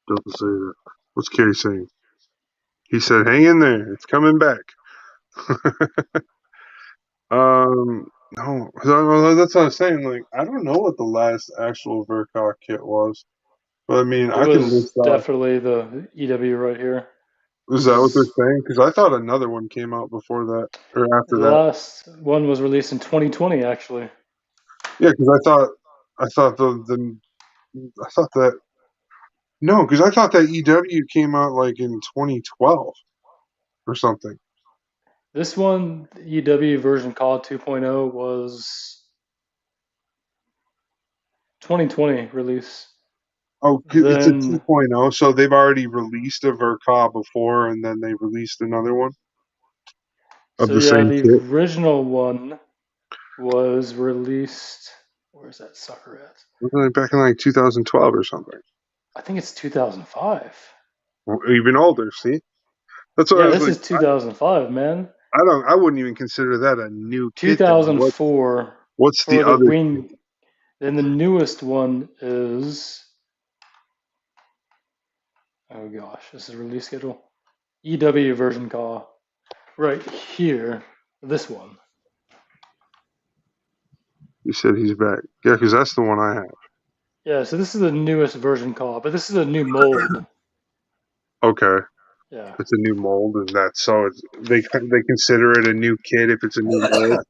Double Zeta. What's Carrie saying? He said, "Hang in there, it's coming back." No, that's what I was saying. Like, I don't know what the last actual Verkov kit was, but I mean, It I can was list off. definitely the EW right here. Is This that what they're is saying? Because I thought another one came out before that or after the that. last one was released in 2020, actually. Yeah, because I thought that no, because I thought that EW came out like in 2012 or something. This one, EW version call 2.0, was 2020 release. Oh, it's a Then, 2.0, so they've already released a Verkov before, and then they released another one of so the yeah, same the kit. original one was released. Where's that sucker at? Wasn't it back in like 2012 or something? I think it's 2005. Or even older. See, that's why I Yeah, was this like, is 2005, man. I wouldn't even consider that a new kit. Then 2004 what's the for the other? wing. Then the newest one is, oh gosh, this is release schedule. EW version call. Right here, this one. You said he's back. Yeah, because that's the one I have. Yeah, so this is the newest version call, but this is a new mold. Okay, Yeah, it's a new mold, and that's so they consider it a new kit if it's a new mold.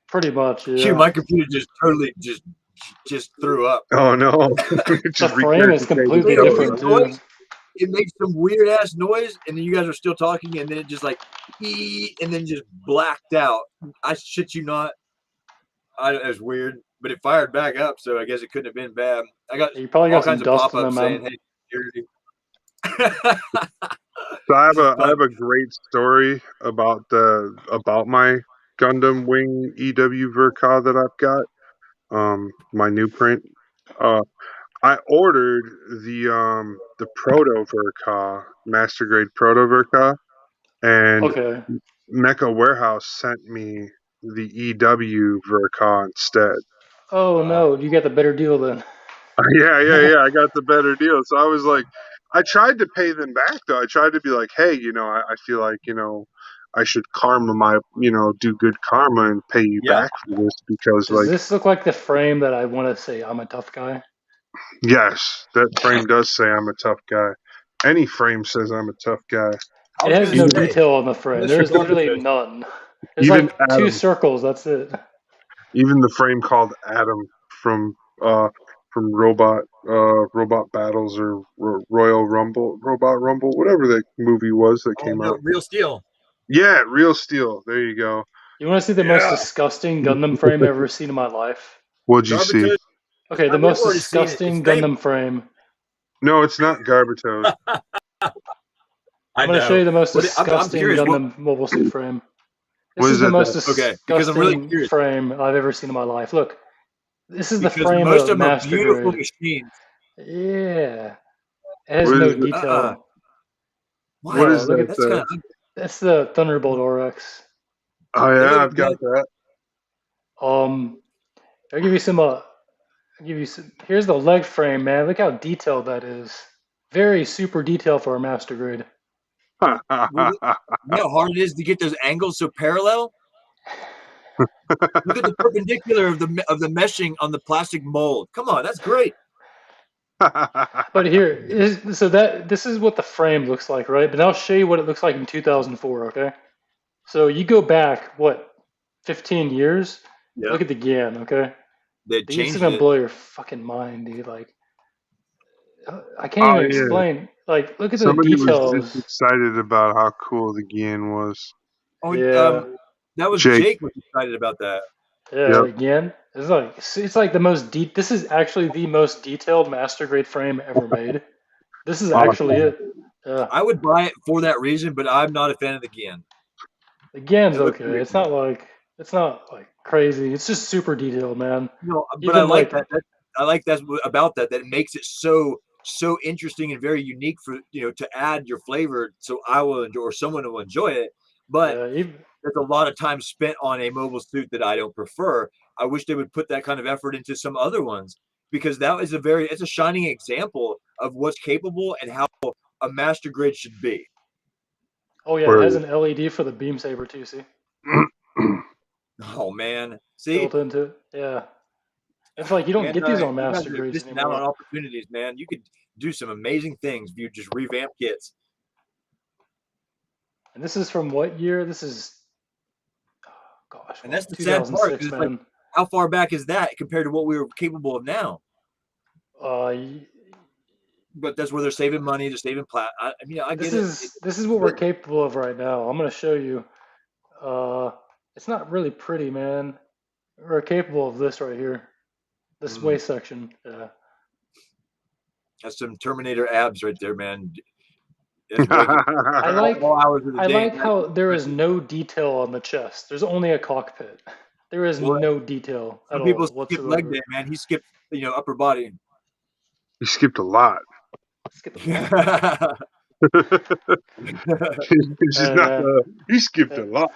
pretty much, Shoot, yeah. my computer just totally just threw up. Oh no, it The just frame is regurgitated completely Made a code. weird different, Huh? too. noise. It makes some weird ass noise, and then you guys are still talking, and then it just like and then just blacked out. I shit you not. It was weird, but it fired back up, so I guess it couldn't have been bad. I got You probably all got some kinds of dust in pop-ups them, saying, man. "Hey, security." So This is I fun. have a great story about my Gundam Wing EW Verka that I've got. My new print. Uh, I ordered the Proto Verka, Master Grade Proto Verka, and Okay. Mecha Warehouse sent me the EW Verka instead. Oh no, you got the better deal then. Yeah. I got the better deal. So I was like, I tried to pay them back though. I tried to be like, hey, I feel like, I should karma do good karma and pay you Yep. back for this because, Does like, this look like the frame that I want to say I'm a tough guy? yes, that frame does say I'm a tough guy. Any frame says I'm a tough guy. I It was has gonna no Even, say, detail on the frame. unless you're There's literally garbage. none. There's even like two Adam, circles, that's it. even the frame called Adam from uh from Robot Battles or Royal Rumble, Robot Rumble, whatever that movie was that Oh came no, out. real steel. Yeah, Real Steel. There you go. You want to see the most Yeah, disgusting Gundam frame I've ever seen in my life? What'd you see? garbage. Okay, the We've most already seen it. It's disgusting famous. Gundam frame. No, it's not Garbatos. I'm I going to show know. you the most I'm disgusting curious. What? Gundam mobile suit frame. This What is is the that? most Okay, because I'm really disgusting curious. frame I've ever seen in my life. Look, this is the Because frame most of of them are Master beautiful Grade. machines. Yeah, it has What no is it? detail. What Bro, is look that? at That's kind of that's the Thunderbolt RX. Oh they yeah, look I've got good. that. Um, I'll give you some. I'll give you some. Here's the leg frame, man. Look how detailed that is. Very super detailed for a Master Grade. Well, you know how hard it is to get those angles so parallel. Look at the perpendicular of the meshing on the plastic mold. Come on, that's great. But so that this is what the frame looks like, right? But I'll show you what it looks like in 2004. Okay, so you go back what 15 years. Yeah, Look at the GAN. Okay, they dude, it's changed gonna it. blow your fucking mind, dude. Like I can't Oh even yeah, explain. Like look at the somebody was just details. excited about how cool the Gian was. Oh, Yeah, that was Jake. Jake was excited about that. yeah. Yep. The GAN. It's like the most deep. This is actually the most detailed Master Grade frame ever made. This is actually Awesome. it. Yeah. I would buy it for that reason, but I'm not a fan of the Gin. The GAN's It looks okay. weird. It's not like crazy. It's just super detailed, man. No, but I Even like like that. I like that about that. That it makes it so interesting and very unique for to add your flavor. So I will enjoy, or someone will enjoy it. But even there's a lot of time spent on a mobile suit that I don't prefer. I wish they would put that kind of effort into some other ones because that is it's a shining example of what's capable and how a master grade should be. Oh yeah, it has an LED for the beam saber too. See, Oh man, see, built into it. Yeah, it's like you don't man, get these on you guys master are grades missing out on anymore. opportunities, man. You could do some amazing things if you just revamp kits. And this is from what year? This is, oh, gosh, And what, that's the sad part, 2006, because it's like, man. how far back is that compared to what we were capable of now? Y- But that's where they're saving money. They're saving I mean, I this get it. is what we're capable of right now. I'm gonna show you. It's not really pretty, man. We're capable of this right here. This waist section. Yeah. That's some Terminator abs right there, man. That's working I like all hours of the I day. like how there is no detail on the chest. There's only a cockpit. There is Well, no detail at some people all skip leg whatsoever. day, man. He skipped, upper body. You skipped a lot. Skip a lot. It's just not. He skipped a lot.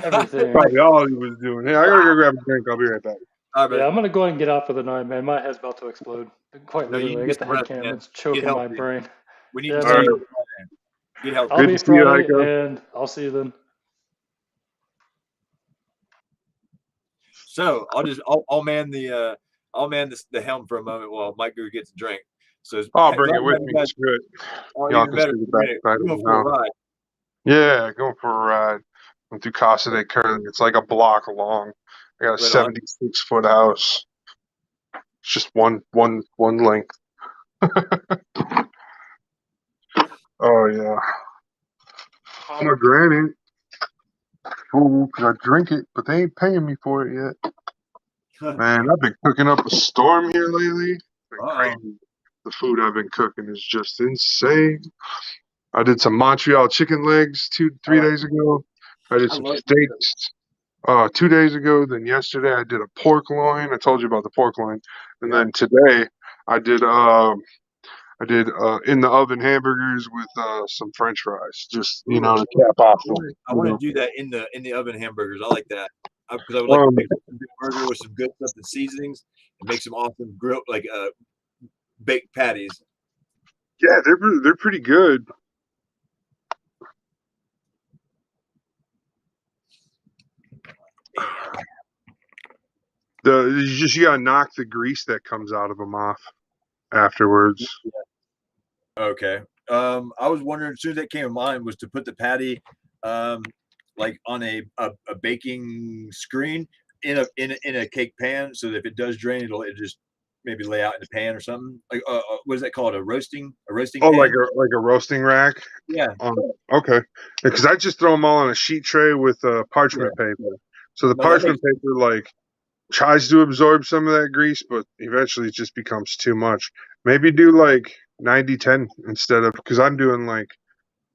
Everything. Probably all he was doing. Hey, I gotta go grab a drink. I'll be right back. All right, Yeah, I'm gonna go ahead and get out for the night, man. My head's about to explode. Quite no, you literally, need I to get get the some head rest, cam. man. It's Get choking my healthy. brain. We need Yeah, to All see man. right. you. Get healthy. I'll Good be to see you, Friday, Heiko. and I'll see you then. So I'll man the helm for a moment while Mike Goo gets a drink. So I'll glad bring it to with have you me. guys It's good. are Y'all even can better. see the backside of Going me for a now. ride. Yeah, going for a ride. Went through Casa de Curly. It's like a block long. I got a Right on. 76-foot house. It's just one length. Oh yeah. Pomegranate. Ooh, could I drink it? But they ain't paying me for it yet. Man, I've been cooking up a storm here lately. It's been crazy. The food I've been cooking is just insane. I did some Montreal chicken legs 3 days ago. I did I some love steaks 2 days ago. Then yesterday I did a pork loin. I told you about the pork loin. And then today I did in the oven hamburgers with some French fries. Just to cap off them. I want to do that in the oven hamburgers. I like that because I would like to Um, make a good burger with some good stuff and seasonings and make some awesome grilled baked patties. yeah, they're pretty good. You gotta knock the grease that comes out of them off afterwards. Okay. I was wondering, as soon as that came to mind, was to put the patty, like on a baking screen in a cake pan, so that if it does drain, it just maybe lay out in the pan or something. Like what is that called? A roasting Oh, pan? like a roasting rack. Yeah. Okay. Because I just throw them all on a sheet tray with parchment paper. So the No, that makes parchment paper tries to absorb some of that grease, but eventually it just becomes too much. Maybe do 90-10 instead of, because I'm doing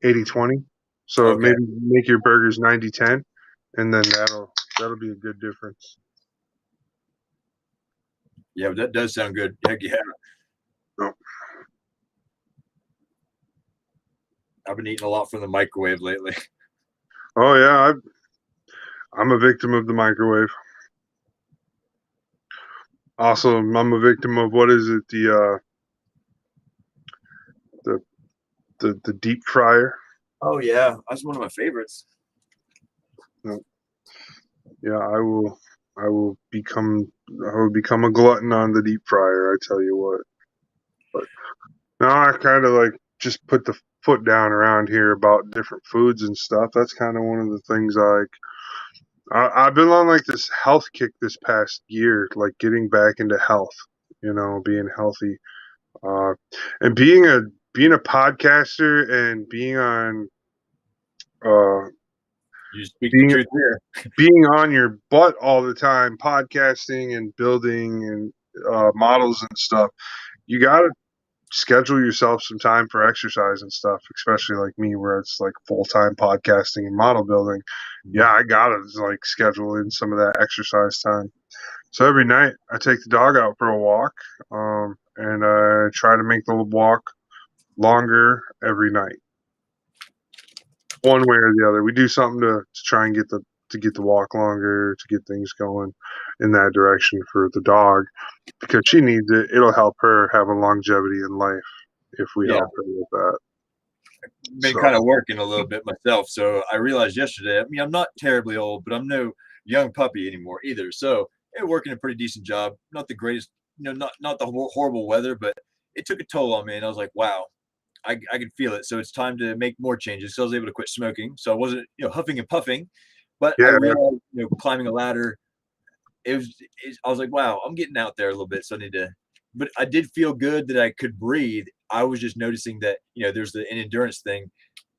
80-20. So okay. maybe make your burgers 90-10, and then that'll be a good difference. Yeah, that does sound good. Heck yeah. No. I've been eating a lot from the microwave lately. Oh yeah, I'm a victim of the microwave. Also, I'm a victim of what is it? The deep fryer. Oh yeah, that's one of my favorites. Yeah, I will become a glutton on the deep fryer. I tell you what. But no, I kind of just put the foot down around here about different foods and stuff. That's kind of one of the things I've been on this health kick this past year, getting back into health. Being healthy, and being a podcaster and being on You speak the being truth here. being on your butt all the time, podcasting and building and models and stuff. You got to schedule yourself some time for exercise and stuff, especially like me, where it's full-time podcasting and model building. Yeah, I gotta schedule in some of that exercise time. So every night I take the dog out for a walk, and I try to make the walk longer every night, one way or the other. We do something to try and get the walk longer, to get things going in that direction for the dog, because she needs it. It'll help her have a longevity in life if we help her with that. been kind of working a little bit myself. So I realized yesterday, I mean, I'm not terribly old, but I'm no young puppy anymore either. So working a pretty decent job. Not the greatest, not the horrible weather, but it took a toll on me. And I was like, wow, I can feel it. So it's time to make more changes. So I was able to quit smoking. So I wasn't, huffing and puffing, but I Yeah, realized, climbing a ladder, I was like, wow, I'm getting out there a little bit. So I need to, but I did feel good that I could breathe. I was just noticing that, there's an endurance thing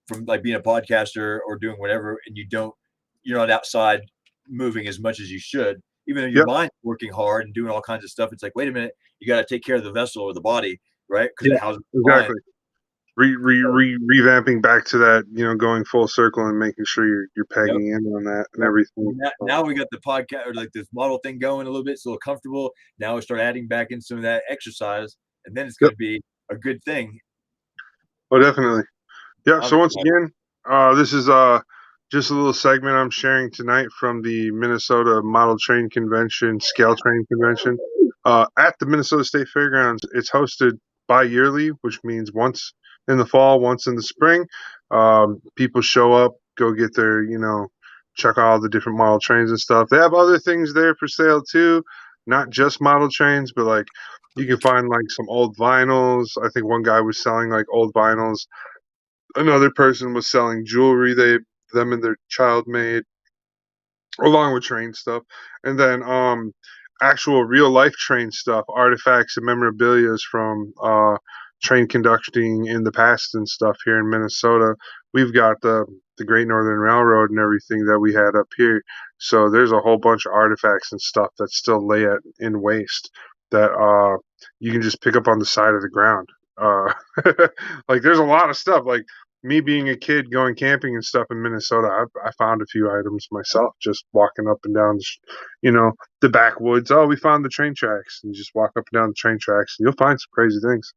from like being a podcaster or doing whatever, and you're not outside moving as much as you should, even though your yep, mind's working hard and doing all kinds of stuff. It's like, wait a minute, you got to take care of the vessel or the body, right? Because yeah, it houses the mind. exactly. Revamping back to that, going full circle and making sure you're Yep. pegging in on that and Yep. everything. Now we got the podcast or like this model thing going a little bit. It's a little comfortable. Now we start adding back in some of that exercise, and then it's Yep. going to be a good thing. Oh, definitely. Yeah. I'm So once excited. again, this is just a little segment I'm sharing tonight from the Minnesota Model Train Convention, Scale Train Convention, at the Minnesota State Fairgrounds. It's hosted bi-yearly, which means once in the fall, once in the spring. People show up, go get their, check out all the different model trains and stuff. They have other things there for sale too, not just model trains, but like you can find like some old vinyls. I think one guy was selling like old vinyls. Another person was selling jewelry them and their child made, along with train stuff, and then actual real life train stuff, artifacts and memorabilia from train conducting in the past and stuff here in Minnesota. We've got the Great Northern Railroad and everything that we had up here, so there's a whole bunch of artifacts and stuff that still lay in waste that you can just pick up on the side of the ground. uh like there's a lot of stuff, like me being a kid going camping and stuff in Minnesota, I found a few items myself just walking up and down, the backwoods. Oh, we found the train tracks, and you just walk up and down the train tracks, and you'll find some crazy things.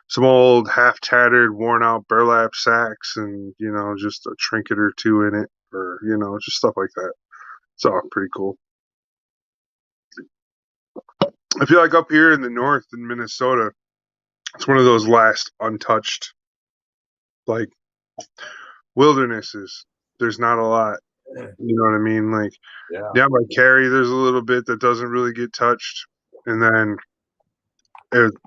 Some old, half tattered, worn out burlap sacks, and just a trinket or two in it, or just stuff like that. It's all pretty cool. I feel like up here in the north in Minnesota, it's one of those last untouched, like, wildernesses. There's not a lot. You know what I mean? Like, Yeah. down by Cary, there's a little bit that doesn't really get touched, and then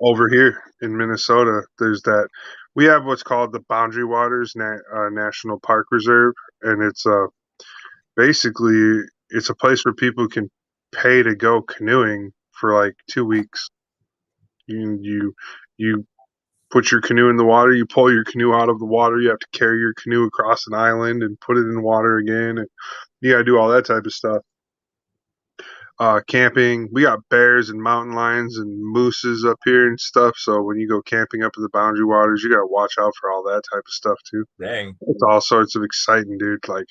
over here in Minnesota, there's that. We have what's called the Boundary Waters National Park Reserve, and it's basically it's a place where people can pay to go canoeing for like 2 weeks. You put your canoe in the water, you pull your canoe out of the water, you have to carry your canoe across an island and put it in the water again, and you got to do all that type of stuff. Camping, we got bears and mountain lions and mooses up here and stuff. So when you go camping up in the Boundary Waters, you got to watch out for all that type of stuff too. Dang. It's all sorts of exciting, dude. Like,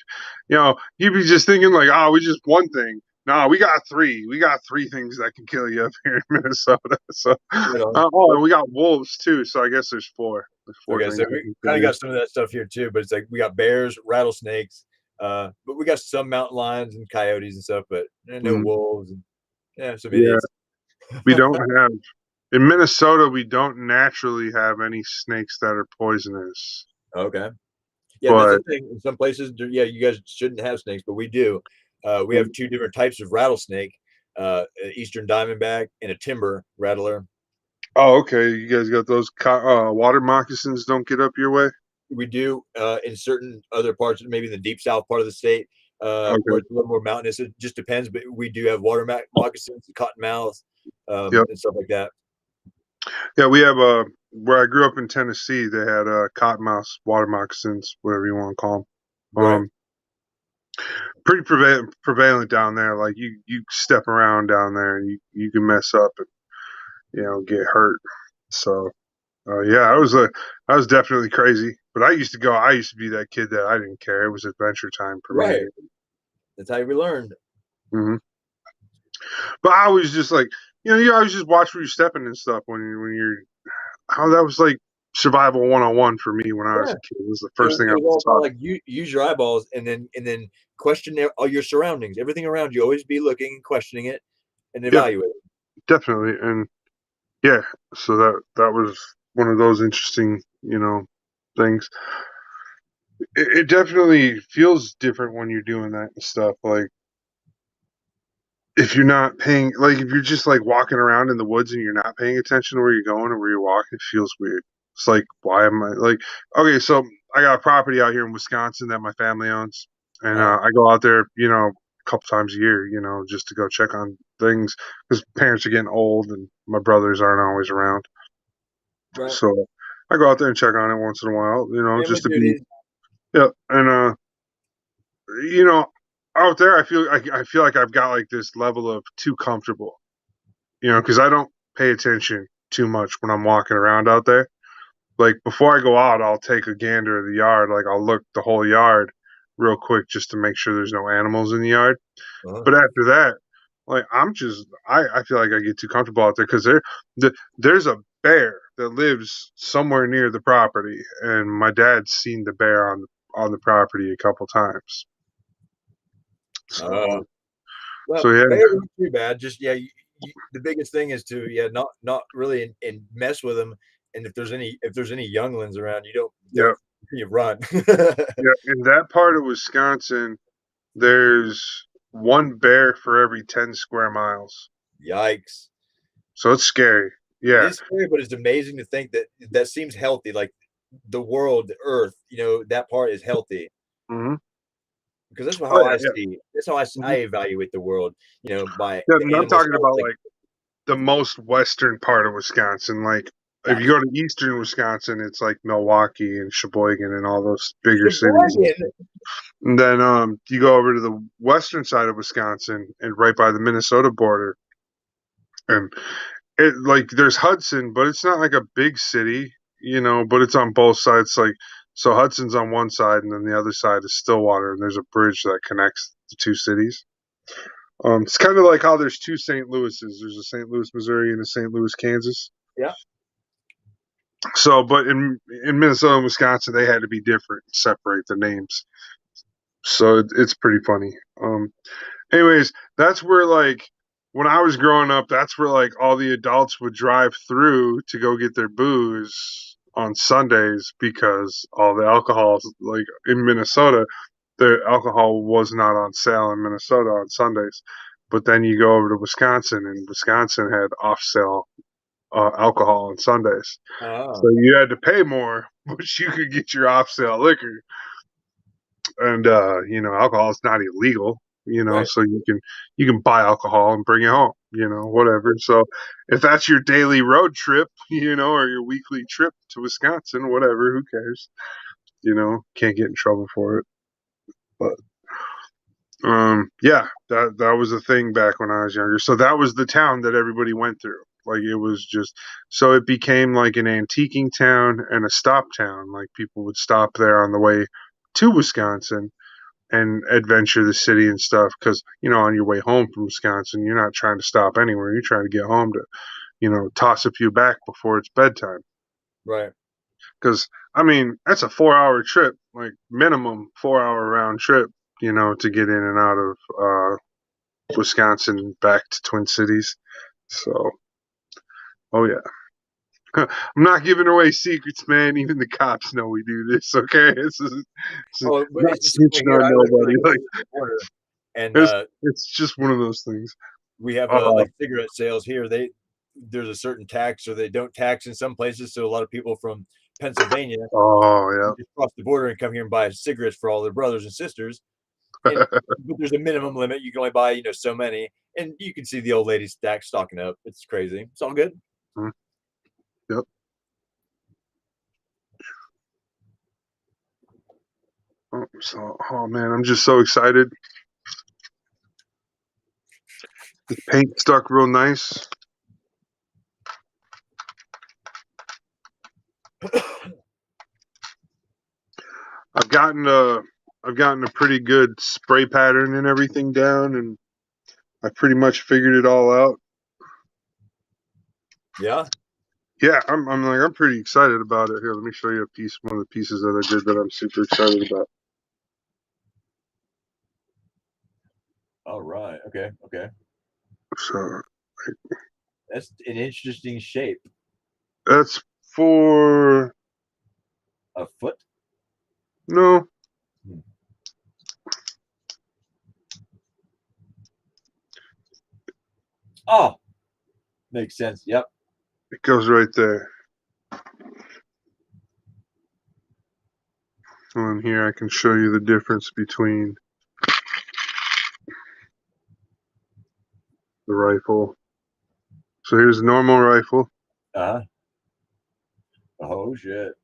you'd be just thinking like, oh, we just one thing. No, we got three. We got three things that can kill you up here in Minnesota. So, and we got wolves too. So I guess there's four. There's four Okay, things so that we can kill kind of you. got some of that stuff here too, but it's like we got bears, rattlesnakes, but we got some mountain lions and coyotes and stuff, but no wolves and some Yeah, idiots. we don't have in Minnesota. We don't naturally have any snakes that are poisonous, Okay. Yeah, that's but the thing. In some places, yeah, you guys shouldn't have snakes, but we do. We have two different types of rattlesnake, Eastern Diamondback and a timber rattler. oh, okay. You guys got those water moccasins don't get up your way? We do in certain other parts, maybe in the deep south part of the state, where Okay. it's a little more mountainous. It just depends, but we do have water moccasins, cottonmouths, Yep. and stuff like that. Yeah, we have where I grew up in Tennessee, they had cottonmouths, water moccasins, whatever you want to call them. Right. Pretty prevalent down there. Like you step around down there and you can mess up and get hurt. So yeah, I was definitely crazy. But I used to be that kid that I didn't care. It was adventure time for me. Right. That's how we learned. Hmm. But I was just like, you always just watch where you're stepping and stuff when you're. How that was like survival 101 for me when I was Yeah. a kid. It was the It first thing I was all was taught. about like use your eyeballs and then question all your surroundings, everything around you. Always be looking and questioning it and Yeah, evaluating. definitely, and yeah. So that was one of those interesting, things. It definitely feels different when you're doing that and stuff. Like if you're not paying, like if you're just like walking around in the woods and you're not paying attention to where you're going or where you're walking, it feels weird. It's like, why am I like, okay, so I got a property out here in Wisconsin that my family owns, and I go out there, a couple times a year, just to go check on things because parents are getting old and my brothers aren't always around. Right. So I go out there and check on it once in a while, Family just to be, duties. yeah, and you know, out there, I feel like I've got like this level of too comfortable, because I don't pay attention too much when I'm walking around out there. Like before I go out, I'll take a gander of the yard. Like I'll look the whole yard real quick just to make sure there's no animals in the yard. Uh-huh. But after that, like I feel like I get too comfortable out there because there's a bear that lives somewhere near the property, and my dad's seen the bear on the property a couple times. So Well, so yeah. bears aren't too bad. Just the biggest thing is to not really and mess with them. And if there's any younglings around, you Yeah. you run. Yeah, in that part of Wisconsin, there's one bear for every 10 square miles. Yikes! So it's scary. It Yeah. is scary, but it's amazing to think that seems healthy. Like the world, the Earth, that part is healthy Hmm. because that's Oh how yeah, I yeah. see. That's how I Mhm. evaluate the world. By Yeah, the I'm not animals' talking health. about Like like the most western part of Wisconsin. Like if you gotcha. go to eastern Wisconsin, it's like Milwaukee and Sheboygan and all those bigger cities. Sheboygan. And then you go over to the western side of Wisconsin and right by the Minnesota border, and it like there's Hudson, but it's not like a big city, but it's on both sides. Like so Hudson's on one side and then the other side is Stillwater and there's a bridge that connects the two cities. It's kind of like how there's two St. Louis's. There's a St. Louis, Missouri and a St. Louis, Kansas. Yeah. So, but in Minnesota and Wisconsin, they had to be different, separate the names. So it's pretty funny. Anyways, that's where like when I was growing up, that's where like all the adults would drive through to go get their booze on Sundays because all the alcohol, like in Minnesota, the alcohol was not on sale in Minnesota on Sundays. But then you go over to Wisconsin, and Wisconsin had off sale alcohol on Sundays. So Oh, you had to pay more, but you could get your off sale liquor. And alcohol is not illegal, right. so you can buy alcohol and bring it home, whatever. So if that's your daily road trip, or your weekly trip to Wisconsin, whatever, who cares? Can't get in trouble for it. But yeah, that was a thing back when I was younger. So that was the town that everybody went through. Like it was just so it became like an antiquing town and a stop town. Like people would stop there on the way to Wisconsin and adventure the city and stuff because on your way home from Wisconsin, you're not trying to stop anywhere. You're trying to get home to toss a few back before it's bedtime. Right. Because I mean that's a 4 hour trip, like minimum 4 hour round trip, to get in and out of Wisconsin back to Twin Cities. So, oh yeah. I'm not giving away secrets, man. Even the cops know we do this. Okay, it's Oh, but not it's the same way snitching here. on I live nobody. really close Like to the border, and it's just one of those things. we have Uh, like cigarette sales here. There's a certain tax, or they don't tax in some places. So a lot of people from Pennsylvania oh just cross the border and come here and buy cigarettes for all their brothers and sisters. And yeah. but there's a minimum limit. You can only buy so many, and you can see the old lady stocking up. It's crazy. It's all good. Mm, yep. Oh man, I'm just so excited. The paint stuck real nice. I've gotten a I've gotten a pretty good spray pattern and everything down, and I pretty much figured it all out. Yeah. Yeah, I'm pretty excited about it. Here, let me show you one of the pieces that I did that I'm super excited about. All right. Okay. Okay. So That's an interesting shape. that's for A foot? No. Oh, makes sense. Yep. It goes right there. And here I can show you the difference between the rifle. So here's a normal rifle, Uh-huh. Oh shit.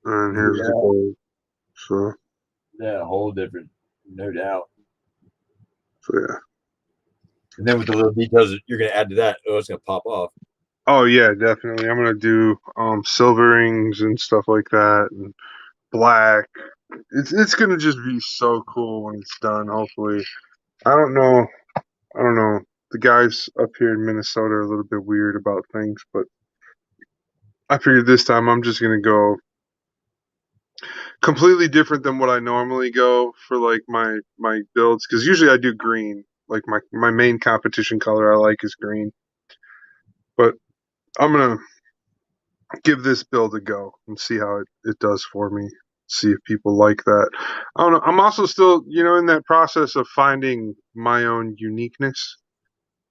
and here's the Yeah. gold. So Yeah, a whole different, no doubt. yeah. And then with the little details that you're gonna add to that, it's gonna pop off. Oh yeah, definitely. I'm gonna do silver rings and stuff like that, and black. It's gonna just be so cool when it's done. Hopefully, I don't know. I don't know. The guys up here in Minnesota are a little bit weird about things, but I figured this time I'm just gonna go completely different than what I normally go for like my builds, because usually I do green. Like my main competition color I like is green, but I'm gonna give this build a go and see how it does for me. See if people like that. I don't know. I'm also still, in that process of finding my own uniqueness.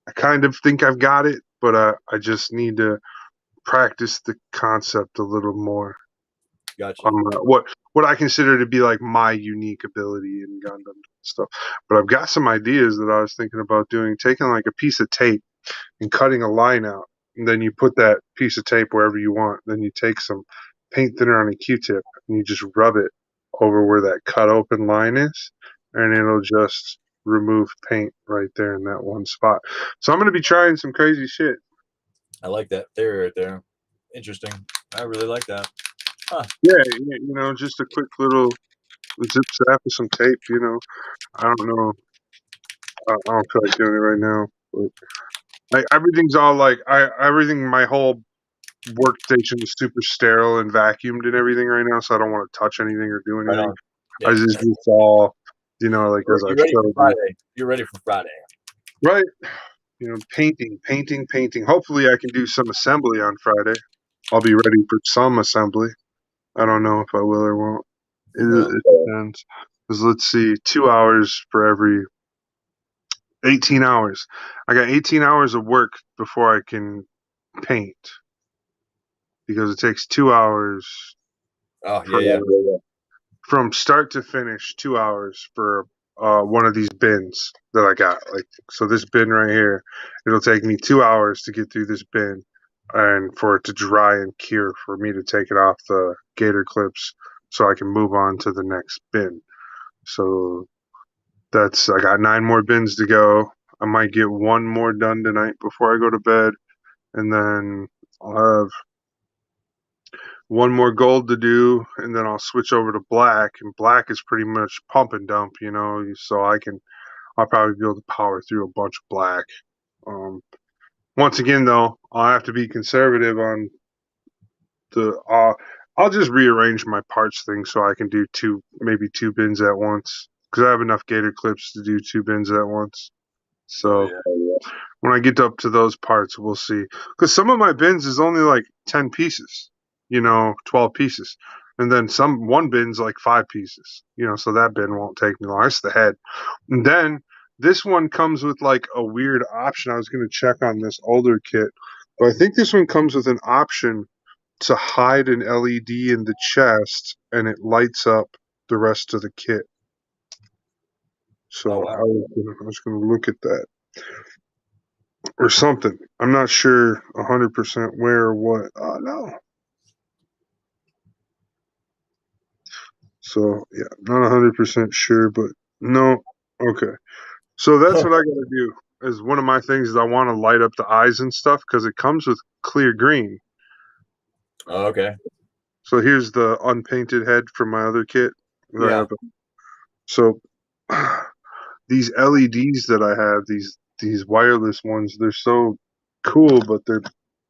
I kind of think I've got it, but I just need to practice the concept a little more. Gotcha. What I consider to be like my unique ability in Gundam and stuff. But I've got some ideas that I was thinking about doing. Taking like a piece of tape and cutting a line out, and then you put that piece of tape wherever you want. Then you take some paint thinner on a Q-tip and you just rub it over where that cut open line is, and it'll just remove paint right there in that one spot. So I'm going to be trying some crazy shit. I like that theory right there. Interesting. I really like that. Yeah, just a quick little zip zap with some tape. I don't know. I don't feel like doing it right now, but everything's all like everything. My whole workstation is super sterile and vacuumed and everything right now, so I don't want to touch anything or do Right anything. on. Yeah. I just do all, like as I You're ready for showed you. Friday. You're ready for Friday. Right. Painting. Hopefully I can do some assembly on Friday. I'll be ready for some assembly. I don't know if I will or won't. It depends. Because let's see, 2 hours for every 18 hours. I got 18 hours of work before I can paint. Because it takes 2 hours Oh for yeah. from start to finish, 2 hours for one of these bins that I got. Like, so this bin right here, it'll take me 2 hours to get through this bin and for it to dry and cure for me to take it off the gator clips so I can move on to the next bin. So I got 9 more bins to go. I might get one more done tonight before I go to bed, and then I'll have one more gold to do, and then I'll switch over to black. And black is pretty much pump and dump, so I'll probably be able to power through a bunch of black. Once again, though, I'll have to be conservative on the. I'll just rearrange my parts thing so I can do maybe two bins at once, because I have enough gator clips to do two bins at once. So when I get up to those parts, we'll see. Because some of my bins is only like 10 pieces, 12 pieces. And then one bin's like 5 pieces, so that bin won't take me long. That's the head. And then this one comes with like a weird option. I was going to check on this older kit, but I think this one comes with an option to hide an LED in the chest and it lights up the rest of the kit. So I was going to look at that. Or something. I'm not sure 100% where or what. Oh, no. So, yeah, not 100% sure, but no. Okay. So that's what I got to do. Is one of my things is I want to light up the eyes and stuff because it comes with clear green. Oh, okay. So here's the unpainted head from my other kit. Yeah. So these LEDs that I have, these wireless ones, they're so cool, but they're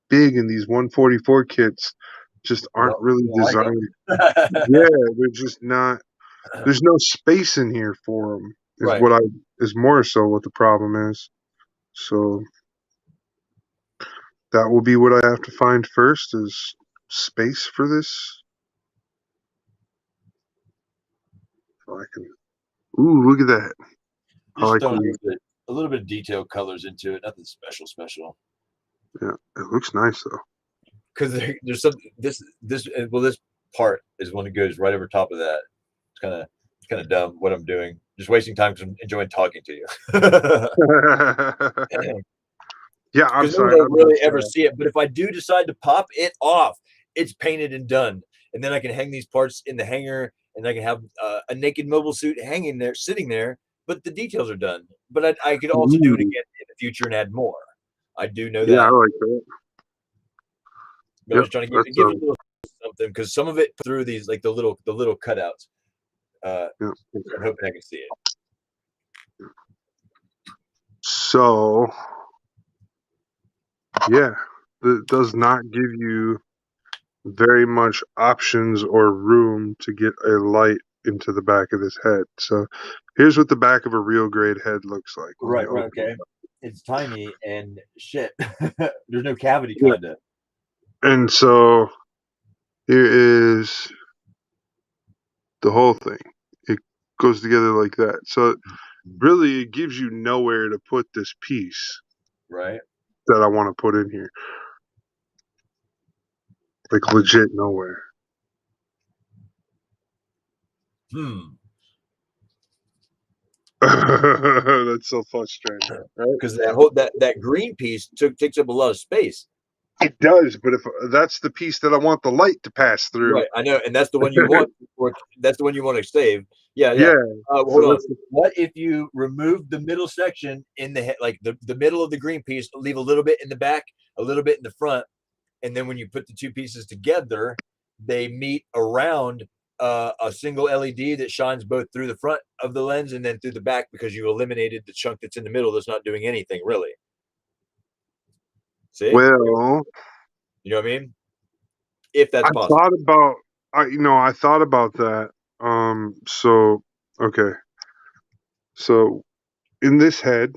big, and these 144 kits just aren't really designed. Yeah, they're just not. There's no space in here for them. Right. Is more so what the problem is. So that will be what I have to find first is space for this. I can. Ooh, look at that. Just like throwing the- a little bit of detailed colors into it. Nothing special. Yeah, it looks nice though. Because there's some this part is one that goes right over top of that. It's kind of dumb what I'm doing. Just wasting time because I'm enjoying talking to you. Yeah, I'm Because no one sorry. will really ever see it. But if I do decide to pop it off, it's painted and done. And then I can hang these parts in the hangar, and I can have a naked mobile suit hanging there, sitting there. But the details are done. But I could also do it again in the future and add more. I do know Yeah, I that. like that. But I was trying to give That's it a little something because some of it through these like the little cutouts. yeah. I'm hoping I can see it. So, yeah, it does not give you very much options or room to get a light into the back of this head. So, here's what the back of a real grade head looks like. Right, okay. It's tiny and shit. There's no cavity, Yeah. kind of. And so, here is the whole thing. It goes together like that. So, really, it gives you nowhere to put this piece Right. that I want to put in here. Like, legit nowhere. That's so frustrating, right? Because that green piece takes up a lot of space. It does, but if that's the piece that I want the light to pass through, Right, I know, and that's the one you want. That's the one you want to save. Yeah. yeah. Hold on. What if you remove the middle section in the head, like the middle of the green piece, leave a little bit in the back, a little bit in the front, and then when you put the two pieces together, they meet around a single LED that shines both through the front of the lens and then through the back because you eliminated the chunk that's in the middle that's not doing anything really. See? Well, you know what I mean? If that's I possible. I thought about that. So okay. So in this head,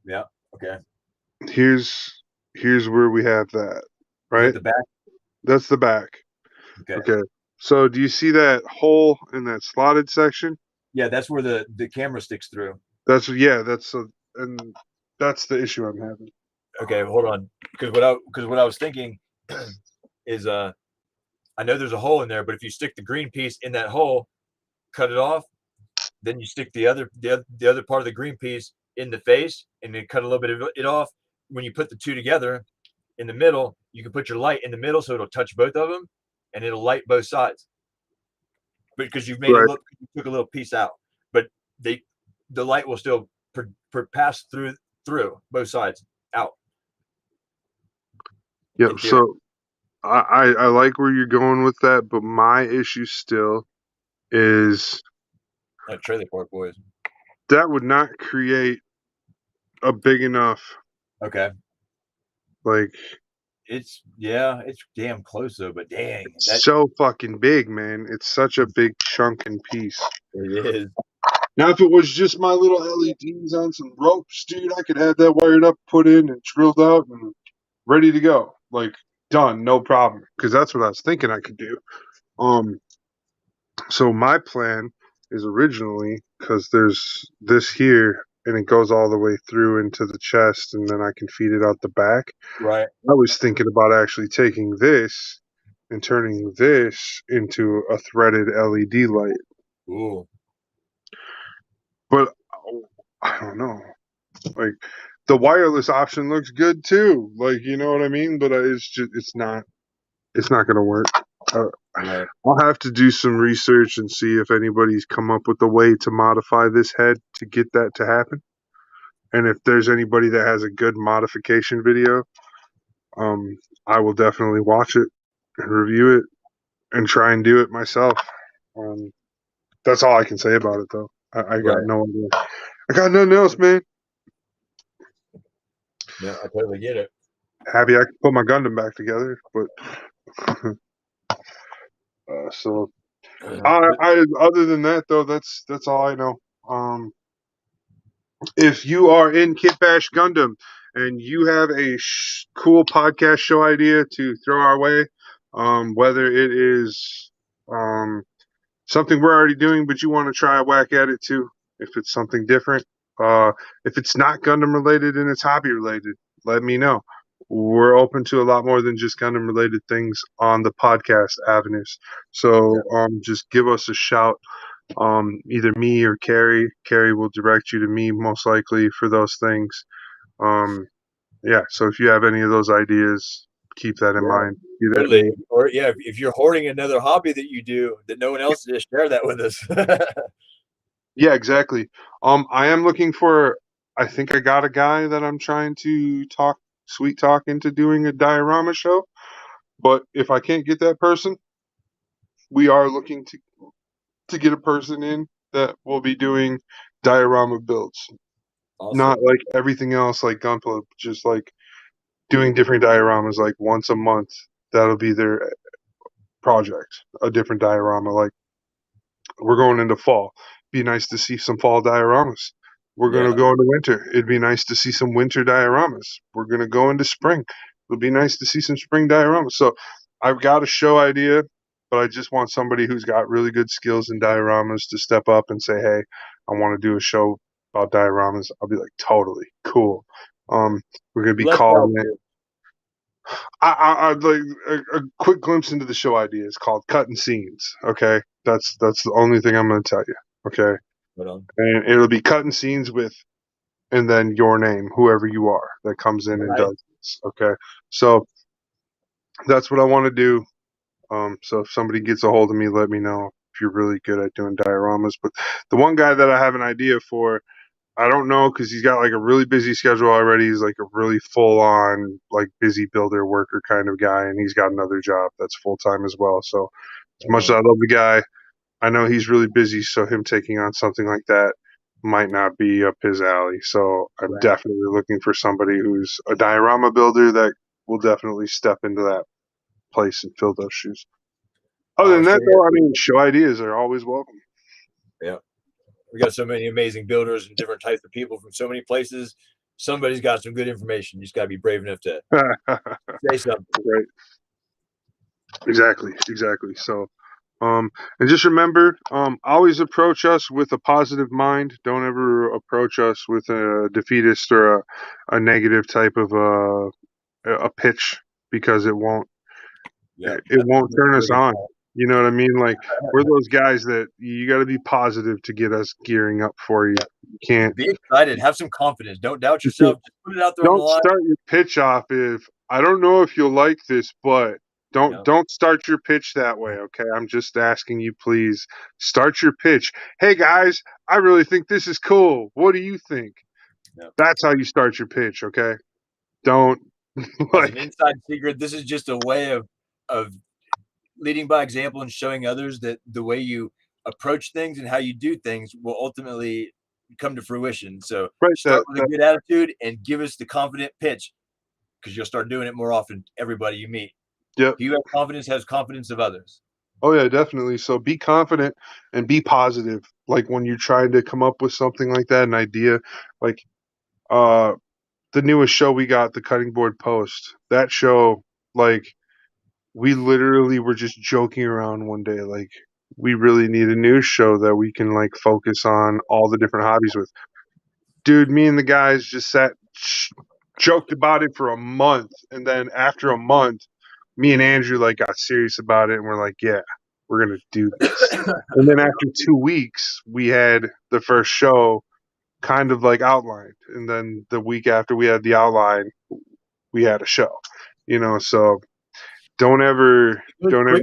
Yeah. Okay. here's where we have that, right? Is that the back? That's the back. Okay. Okay. So do you see that hole in that slotted section? Yeah, that's where the camera sticks through. That's and that's the issue I'm having. Okay, hold on. Because what I was thinking is I know there's a hole in there, but if you stick the green piece in that hole, cut it off, then you stick the other part of the green piece in the face, and then cut a little bit of it off. When you put the two together in the middle, you can put your light in the middle, so it'll touch both of them, and it'll light both sides. But because you've made Right. you took a little piece out, but the light will still pass through both sides out. Yeah. So I like where you're going with that, but my issue still is Trailer Park Boys. that would not create a big enough Okay. like It's damn close though, but dang, so fucking big, man. It's such a big chunking piece. it is. Now, if it was just my little LEDs on some ropes, dude, I could have that wired up, put in, and drilled out, and ready to go. Like done, no problem. Because that's what I was thinking I could do. So my plan is originally because there's this here, and it goes all the way through into the chest, and then I can feed it out the back. Right. I was thinking about actually taking this and turning this into a threaded LED light. Ooh. But I don't know. Like the wireless option looks good too. Like you know what I mean. But it's not going to work. Right. I'll have to do some research and see if anybody's come up with a way to modify this head to get that to happen. And if there's anybody that has a good modification video, I will definitely watch it and review it and try and do it myself. That's all I can say about it, though. I got no idea. I got nothing else, man. Yeah, I totally get it. Happy I can put my Gundam back together, but so I other than that though, that's all I know. If you are in Kit Bash Gundam and you have a cool podcast show idea to throw our way, whether it is something we're already doing, but you want to try a whack at it too. If it's something different, if it's not Gundam related and it's hobby related, let me know. We're open to a lot more than just Gundam related things on the podcast avenues. So just give us a shout. Either me or Carrie. Carrie will direct you to me most likely for those things. Yeah. So if you have any of those ideas, keep that in mind. Totally. Or if you're hoarding another hobby that you do that no one else does, share that with us. Yeah, exactly. I am looking for. I think I got a guy that I'm trying to sweet talk into doing a diorama show. But if I can't get that person, we are looking to get a person in that will be doing diorama builds. Awesome. Not like everything else, like Gunflow, just like doing different dioramas, like once a month. That'll be their project, a different diorama. Like we're going into fall. Be nice to see some fall dioramas. We're going to go into winter. It'd be nice to see some winter dioramas. We're going to go into spring. It'll be nice to see some spring dioramas. So I've got a show idea, but I just want somebody who's got really good skills in dioramas to step up and say, hey, I want to do a show about dioramas. I'll be like, totally cool. We're going to be calling it. I'd like a quick glimpse into the show idea. It's called Cutting Scenes. Okay, that's the only thing I'm going to tell you. Okay, and it'll be cutting scenes with, and then your name, whoever you are that comes in and does this. Okay, so that's what I want to do. So if somebody gets a hold of me, let me know if you're really good at doing dioramas. But the one guy that I have an idea for, I don't know, because he's got like a really busy schedule already. He's like a really full on, like busy builder worker kind of guy, and he's got another job that's full time as well. So as much as I love the guy, I know he's really busy. So him taking on something like that might not be up his alley. So I'm definitely looking for somebody who's a diorama builder that will definitely step into that place and fill those shoes. Other than that, though, I mean, show ideas are always welcome. Yeah. We got so many amazing builders and different types of people from so many places. Somebody's got some good information. You just got to be brave enough to say something. Right. Exactly. So, and just remember, always approach us with a positive mind. Don't ever approach us with a defeatist or a negative type of a pitch, because it won't it won't turn us on. You know what I mean? Like, we're those guys that you got to be positive to get us gearing up for you. You can't be excited. Have some confidence. Don't doubt yourself. Just put it out there. Don't start your pitch off if I don't know if you'll like this, but don't start your pitch that way. Okay, I'm just asking you, please start your pitch. Hey guys, I really think this is cool. What do you think? That's how you start your pitch. Okay, don't like an inside secret. This is just a way of leading by example and showing others that the way you approach things and how you do things will ultimately come to fruition. So start with a good attitude and give us the confident pitch, because you'll start doing it more often. Everybody you meet. Yep. You have confidence, has confidence of others. Oh yeah, definitely. So be confident and be positive. Like when you're trying to come up with something like that, an idea, like the newest show we got, the Cutting Board Post. That show, like, we literally were just joking around one day, like, we really need a news show that we can like focus on all the different hobbies with. Dude, me and the guys just joked about it for a month, and then after a month, me and Andrew like got serious about it, and we're like, yeah, we're gonna do this. And then after 2 weeks, we had the first show kind of like outlined, and then the week after we had the outline, we had a show. You know, so don't ever be like,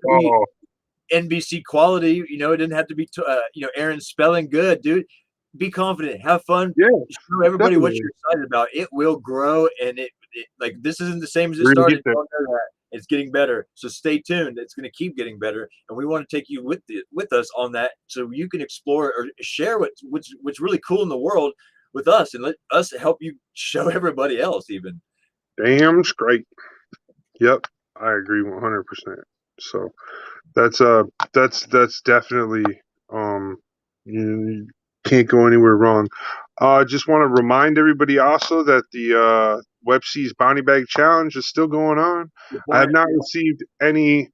oh, NBC quality. You know, it didn't have to be Aaron spelling good, dude. Be confident, have fun, show everybody what you're excited about. It will grow, and it like, this isn't the same as it started. Don't know that. It's getting better, so stay tuned. It's going to keep getting better, and we want to take you with us on that, so you can explore or share what's really cool in the world with us, and let us help you show everybody else. Even damn straight. Yep, I agree 100%. So that's definitely you can't go anywhere wrong. Just want to remind everybody also that the Webseas Bounty Bag Challenge is still going on. I have not received any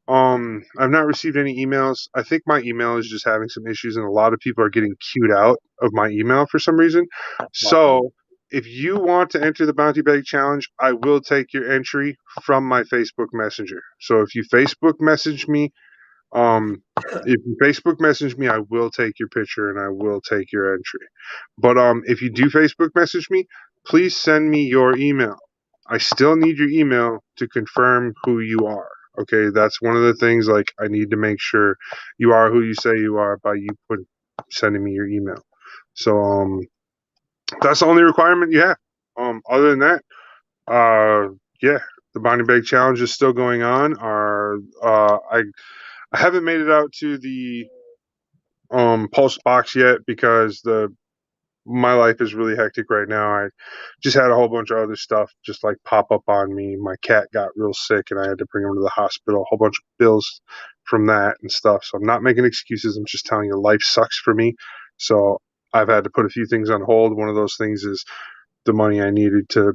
I've not received any emails. I think my email is just having some issues, and a lot of people are getting queued out of my email for some reason. So, if you want to enter the Bounty Bag Challenge, I will take your entry from my Facebook Messenger. So, if you Facebook message me, I will take your picture and I will take your entry. But if you do Facebook message me, please send me your email. I still need your email to confirm who you are. Okay, that's one of the things. Like, I need to make sure you are who you say you are by you sending me your email. So that's the only requirement you have. Other than that, yeah, the Bounty Bag Challenge is still going on. I haven't made it out to the post box yet because my life is really hectic right now. I just had a whole bunch of other stuff just like pop up on me. My cat got real sick and I had to bring him to the hospital. A whole bunch of bills from that and stuff. So I'm not making excuses. I'm just telling you life sucks for me. So I've had to put a few things on hold. One of those things is the money I needed to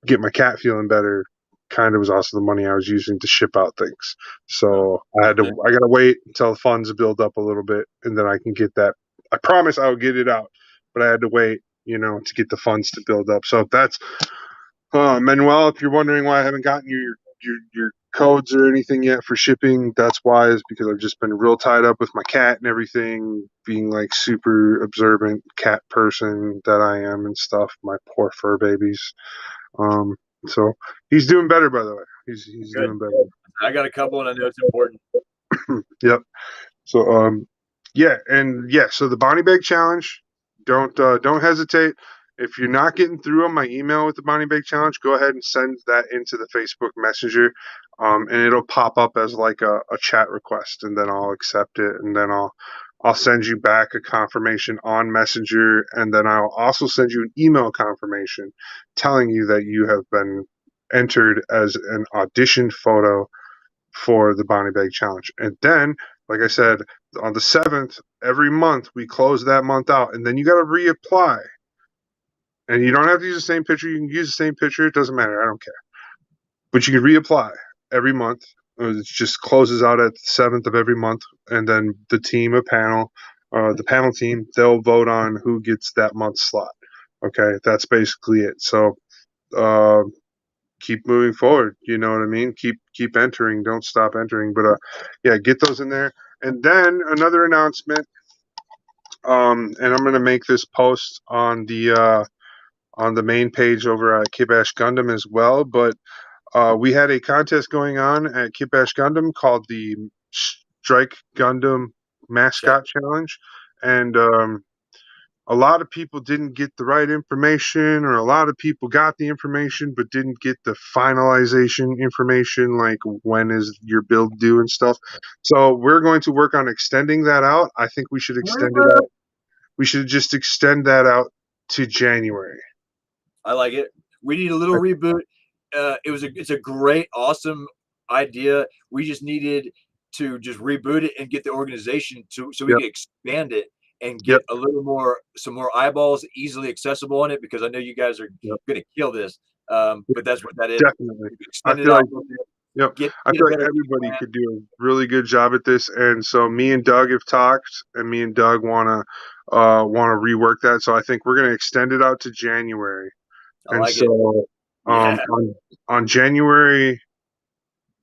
get my cat feeling better kind of was also the money I was using to ship out things. So I gotta wait until the funds build up a little bit and then I can get that. I promise I will get it out, but I had to wait, to get the funds to build up. So that's Manuel, if you're wondering why I haven't gotten your codes or anything yet for shipping, that's why, is because I've just been real tied up with my cat and everything, being like super observant cat person that I am and stuff. My poor fur babies. So he's doing better, by the way. He's doing better. I got a couple, and I know it's important. Yep. So so the Bounty Bag Challenge. Don't hesitate. If you're not getting through on my email with the Bounty Bag Challenge, go ahead and send that into the Facebook Messenger, and it'll pop up as like a chat request, and then I'll accept it, and then I'll send you back a confirmation on Messenger, and then I'll also send you an email confirmation telling you that you have been entered as an audition photo for the Bounty Bag Challenge. And then, like I said, on the 7th, every month, we close that month out, and then you got to reapply. And you don't have to use the same picture. You can use the same picture. It doesn't matter. I don't care. But you can reapply every month. It just closes out at the 7th of every month. And then the panel team, they'll vote on who gets that month's slot. Okay, that's basically it. So keep moving forward. You know what I mean? Keep entering. Don't stop entering. But get those in there. And then another announcement. And I'm gonna make this post on the main page over at Kibash Gundam as well. But we had a contest going on at Kibash Gundam called the Strike Gundam Mascot Challenge, and a lot of people didn't get the right information, or a lot of people got the information but didn't get the finalization information, like when is your build due and stuff. So we're going to work on extending that out. I think we should extend it out. We should just extend that out to January. I like it. We need a little reboot. It's a great, awesome idea. We just needed to just reboot it and get the organization so we can expand it and get some more eyeballs easily accessible on it, because I know you guys are going to kill this. But that's what that is. Definitely. I feel like everybody could do a really good job at this, and so me and Doug have talked, and me and Doug want to rework that. So I think we're going to extend it out to January. On January,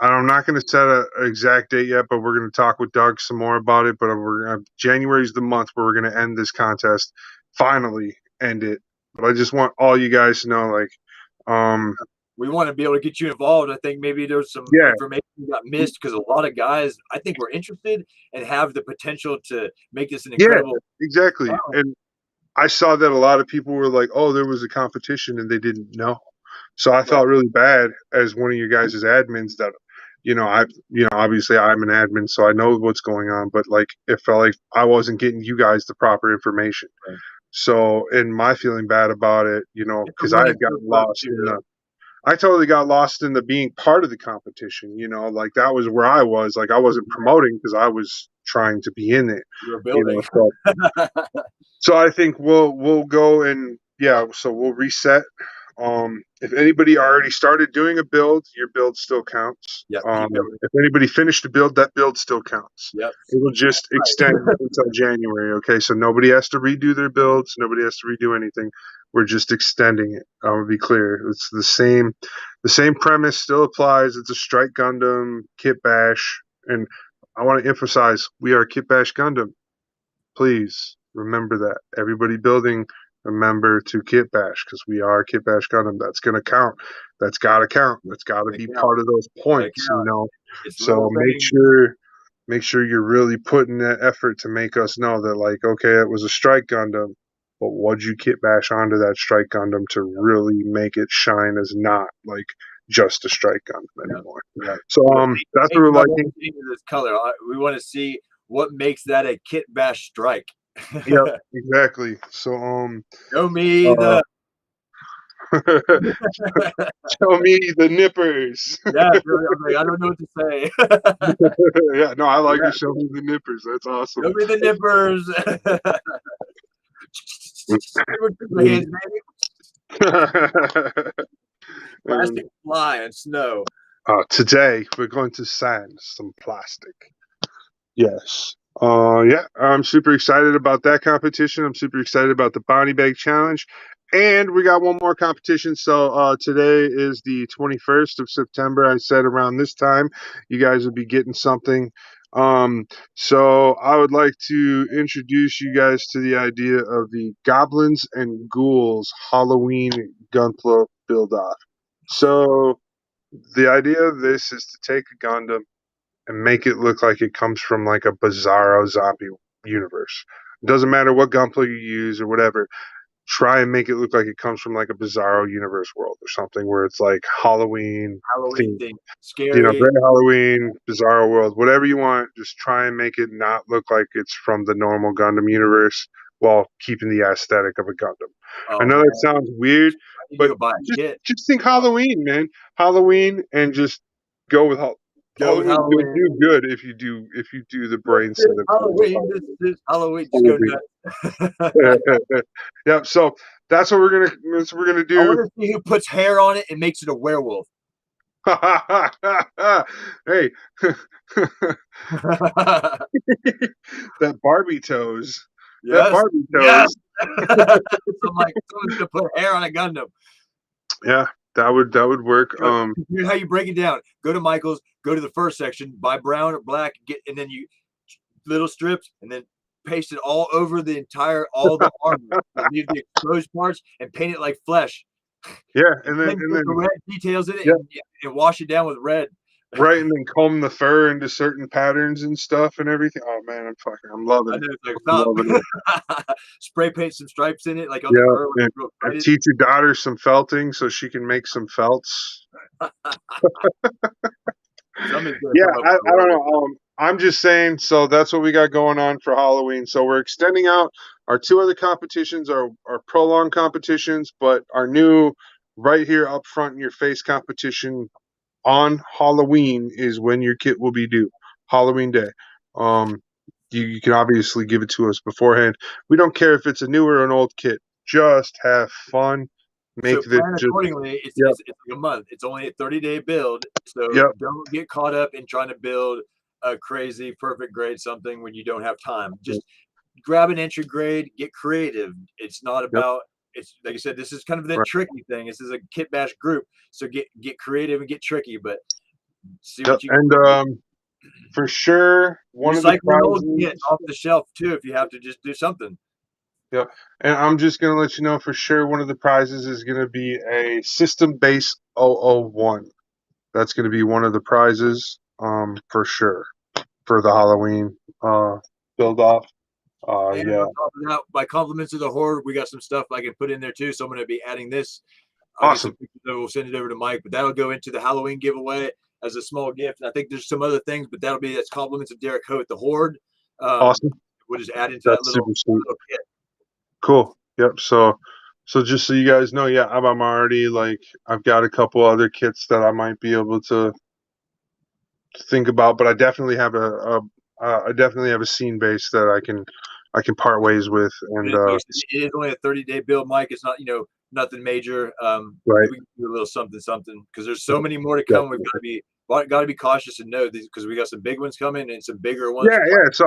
I'm not going to set an exact date yet, but we're going to talk with Doug some more about it. But January is the month where we're going to end this contest, finally end it. But I just want all you guys to know, like, we want to be able to get you involved. I think maybe there's some information that got missed, because a lot of guys, I think, were interested and have the potential to make this an incredible. Yeah, exactly. Wow. And I saw that a lot of people were like, "Oh, there was a competition," and they didn't know. So I felt really bad as one of you guys' admins that, obviously I'm an admin, so I know what's going on, but like it felt like I wasn't getting you guys the proper information. Right. So, and my feeling bad about it, because I had gotten lost I totally got lost in the being part of the competition, like that was where I was. Like I wasn't promoting because I was trying to be in it. You were building. So I think we'll go and so we'll reset If anybody already started doing a build, your build still counts. Yep. If anybody finished a build, that build still counts. Yep. It will just extend until January. Okay, so nobody has to redo their builds. Nobody has to redo anything. We're just extending it. I will be clear. It's the same. The same premise still applies. It's a Strike Gundam Kit Bash, and I want to emphasize we are Kit Bash Gundam. Please remember that. Everybody building, remember to Kit Bash because we are Kit Bash Gundam. That's going to count. That's got to count. That's got to be part of those points, you know. So make sure you're really putting that effort to make us know that, like, okay, it was a Strike Gundam, but what'd you Kit Bash onto that Strike Gundam to really make it shine as not like just a Strike Gundam anymore? Yeah. So that's what we're liking. This color, we want to see what makes that a Kit Bash strike. Yep, exactly. So show me the show me the nippers. Yeah, I don't know what to say. Yeah, no, I like to show me the nippers. That's awesome. Show me the nippers. Hands, plastic fly and snow. Today we're going to sand some plastic. Yes. Yeah, I'm super excited about that competition. I'm super excited about the Bonnie Bag Challenge. And we got one more competition. So today is the 21st of September. I said around this time you guys would be getting something. So I would like to introduce you guys to the idea of the Goblins and Ghouls Halloween Gunflow build-off. So the idea of this is to take a Gundam and make it look like it comes from like a bizarro zombie universe. It doesn't matter what gunpla you use or whatever. Try and make it look like it comes from like a bizarro universe world or something where it's like Halloween thing, scary. You know, very Halloween, bizarro world, whatever you want. Just try and make it not look like it's from the normal Gundam universe while keeping the aesthetic of a Gundam. I know that sounds weird, but just think Halloween, man. Halloween, and just go with Halloween. You'll do good if you do the brain set. Halloween, this Halloween, just go nuts. Yeah, so that's what we're gonna do. I want to see who puts hair on it and makes it a werewolf. Hey, that Barbie toes. Yes. That Barbie toes. Yes. I'm like, someone's gonna put hair on a Gundam. Yeah, that would work. Here's how you break it down. Go to Michael's, go to the first section, buy brown or black, and then you little strips, and then paste it all over all the armor. Leave the exposed parts and paint it like flesh. Yeah, and then the red details in it, and wash it down with red. Right, and then comb the fur into certain patterns and stuff and everything. Oh man, I'm loving it. Spray paint some stripes in it, like on the fur. And teach your daughter some felting so she can make some felts. Yeah, I don't know. I'm just saying. So that's what we got going on for Halloween. So we're extending out. Our two other competitions are prolonged competitions, but our new right here up front in your face competition on Halloween is when your kit will be due. Halloween day. You can obviously give it to us beforehand. We don't care if it's a new or an old kit. Just have fun. Make this accordingly. It's like a month. It's only a 30-day build, so don't get caught up in trying to build a crazy perfect grade something when you don't have time. Just grab an entry grade. Get creative. It's not about. It's like I said, this is kind of the tricky thing. This is a Kit Bash group, so get creative and get tricky, but see what you can. For sure, one of the prizes get off the shelf too if you have to just do something. Yep, and I'm just gonna let you know for sure one of the prizes is gonna be a System Base 001. That's gonna be one of the prizes, for sure, for the Halloween build off. And on top of that, by compliments of the Horde, we got some stuff I can put in there too. So I'm going to be adding this. Awesome. We'll send it over to Mike, but that'll go into the Halloween giveaway as a small gift. And I think there's some other things, but that's compliments of Derek Ho at the Horde. Awesome. We'll just add into that little kit. Cool. Yep. So just so you guys know, I'm already I've got a couple other kits that I might be able to think about, but I definitely have a scene base that I can part ways with. And it is only a 30-day build, Mike. It's not, nothing major. Right. We can do a little something because there's so many more to come. We've got to be cautious and know these because we got some big ones coming and some bigger ones. Yeah. So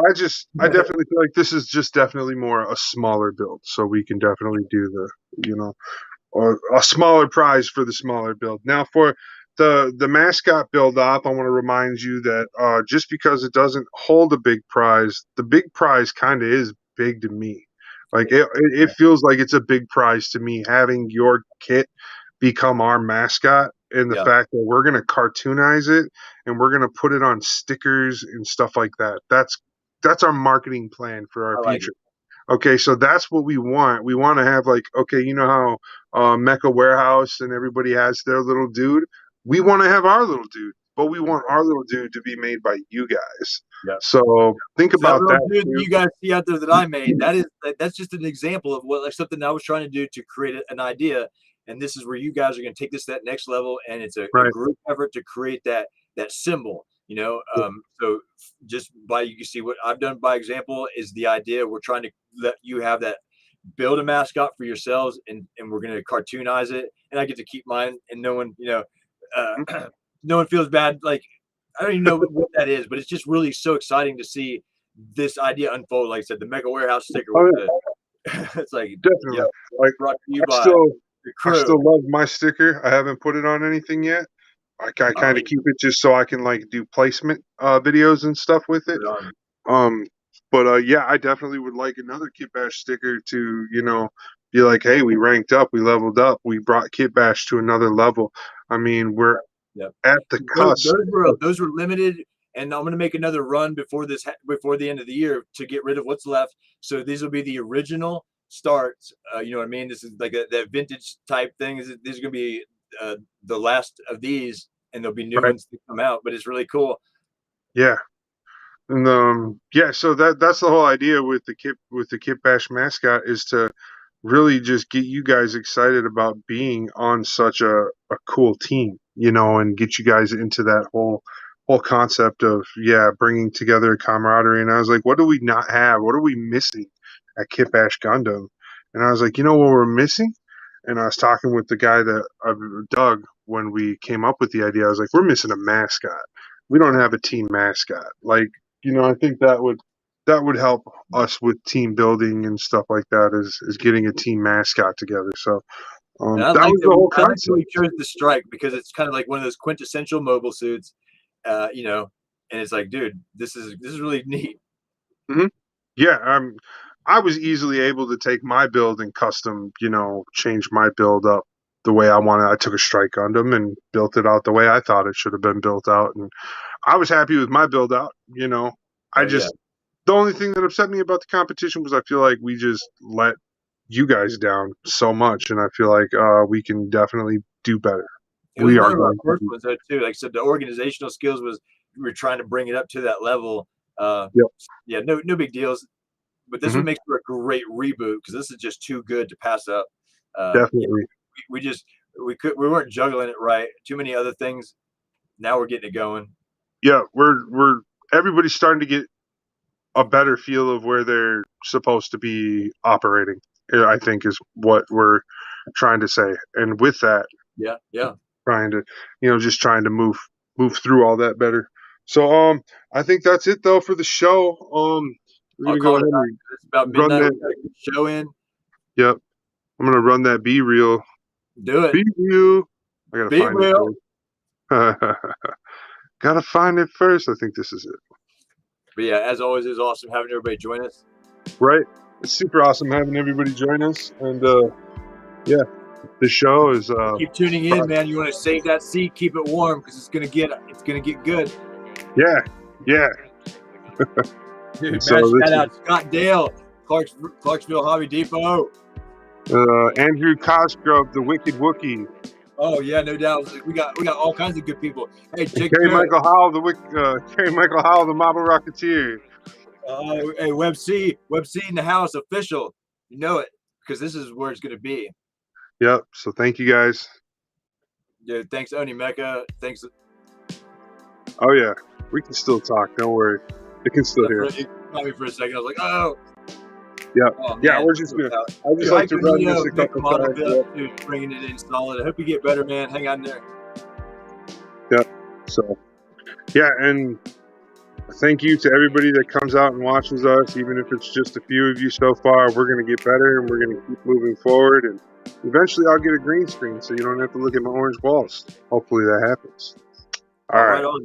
I definitely feel like this is just definitely more a smaller build, so we can definitely do the or a smaller prize for the smaller build. Now for the mascot build op, I want to remind you that just because it doesn't hold a big prize, the big prize kind of is big to me. Like it feels like it's a big prize to me having your kit become our mascot, and the fact that we're going to cartoonize it and we're going to put it on stickers and stuff like that. That's our marketing plan for our future. Okay, so that's what we want. We want to have like, okay, you know how Mecha Warehouse and everybody has their little dude? We want to have our little dude, but we want our little dude to be made by you guys. Yep. So think about that. Dude, you guys see out there that I made, that's just an example of what something I was trying to do to create an idea. And this is where you guys are going to take this to that next level. And it's a group effort to create that symbol. So just you can see what I've done by example is the idea. We're trying to let you have that, build a mascot for yourselves, and we're going to cartoonize it, and I get to keep mine, and no one no one feels bad. Like I don't even know what that is, but it's just really so exciting to see this idea unfold. Like I said, the Mega Warehouse sticker. It's like definitely like brought to you by the crew. I still love my sticker. I haven't put it on anything yet. I kind of keep it just so I can like do placement videos and stuff with it. But I definitely would like another Kit Bash sticker to, be like, hey, we ranked up, we leveled up, we brought Kit Bash to another level. I mean, we're at the cusp. Those were limited, and I'm going to make another run before the end of the year to get rid of what's left. So these will be the original starts. You know what I mean? This is like that vintage type thing. These are going to be the last of these, and there'll be new ones to come out. But it's really cool. Yeah. And so that's the whole idea with the Kit Bash mascot is to really just get you guys excited about being on such a cool team, and get you guys into that whole concept of bringing together a camaraderie. And I was like, what do we not have? What are we missing at Kit Bash Gundam? And I was like, what we're missing? And I was talking with the guy Doug, when we came up with the idea. I was like, we're missing a mascot. We don't have a team mascot. Like, I think that would help us with team building and stuff like that. Is getting a team mascot together. So that was the whole concept. We chose the Strike because it's kind of like one of those quintessential mobile suits, and it's like, dude, this is really neat. Mm-hmm. Yeah, I was easily able to take my build and custom, change my build up the way I wanted. I took a Strike Gundam and built it out the way I thought it should have been built out, and I was happy with my build out. The only thing that upset me about the competition was I feel like we just let you guys down so much, and I feel like we can definitely do better. We are going to too. Like I said, the organizational skills we were trying to bring it up to that level. No big deals. But this would make for a great reboot because this is just too good to pass up. Definitely. We weren't juggling it right. Too many other things. Now we're getting it going. Yeah, we're everybody's starting to get a better feel of where they're supposed to be operating, I think is what we're trying to say. And with that, trying to move through all that better. So I think that's it though for the show. We're gonna go ahead and about midnight. Run that show in. Yep. I'm gonna run that B reel. Do it. B reel. I gotta find it. Gotta find it first. I think this is it. But yeah, as always, it's awesome having everybody join us. Right. It's super awesome having everybody join us. And the show is keep tuning in, man. You want to save that seat, keep it warm because it's gonna get good. Yeah. Dude, shout out Scott Dale, Clarksville Hobby Depot. Andrew Cosgrove, the Wicked Wookie. Oh yeah, no doubt. We got all kinds of good people. Hey, Kerry Michael Howell, the Marble Rocketeer. Hey, Web C in the house, official. You know it because this is where it's gonna be. Yep. So thank you guys. Yeah. Thanks, Oni Mecca. Thanks. Oh yeah, we can still talk. Don't worry. It can still hear. It caught me for a second. I was like, oh. Yeah. Oh, Yeah, man. we're just gonna. I just Dude, like to Hiker, run he this a picked couple the model times. bit up, dude, bringing it in solid. I hope you get better, man. Hang on there. So, yeah, and thank you to everybody that comes out and watches us, even if it's just a few of you so far. We're going to get better, and we're going to keep moving forward, and eventually I'll get a green screen so you don't have to look at my orange walls. Hopefully that happens. All right. Right on.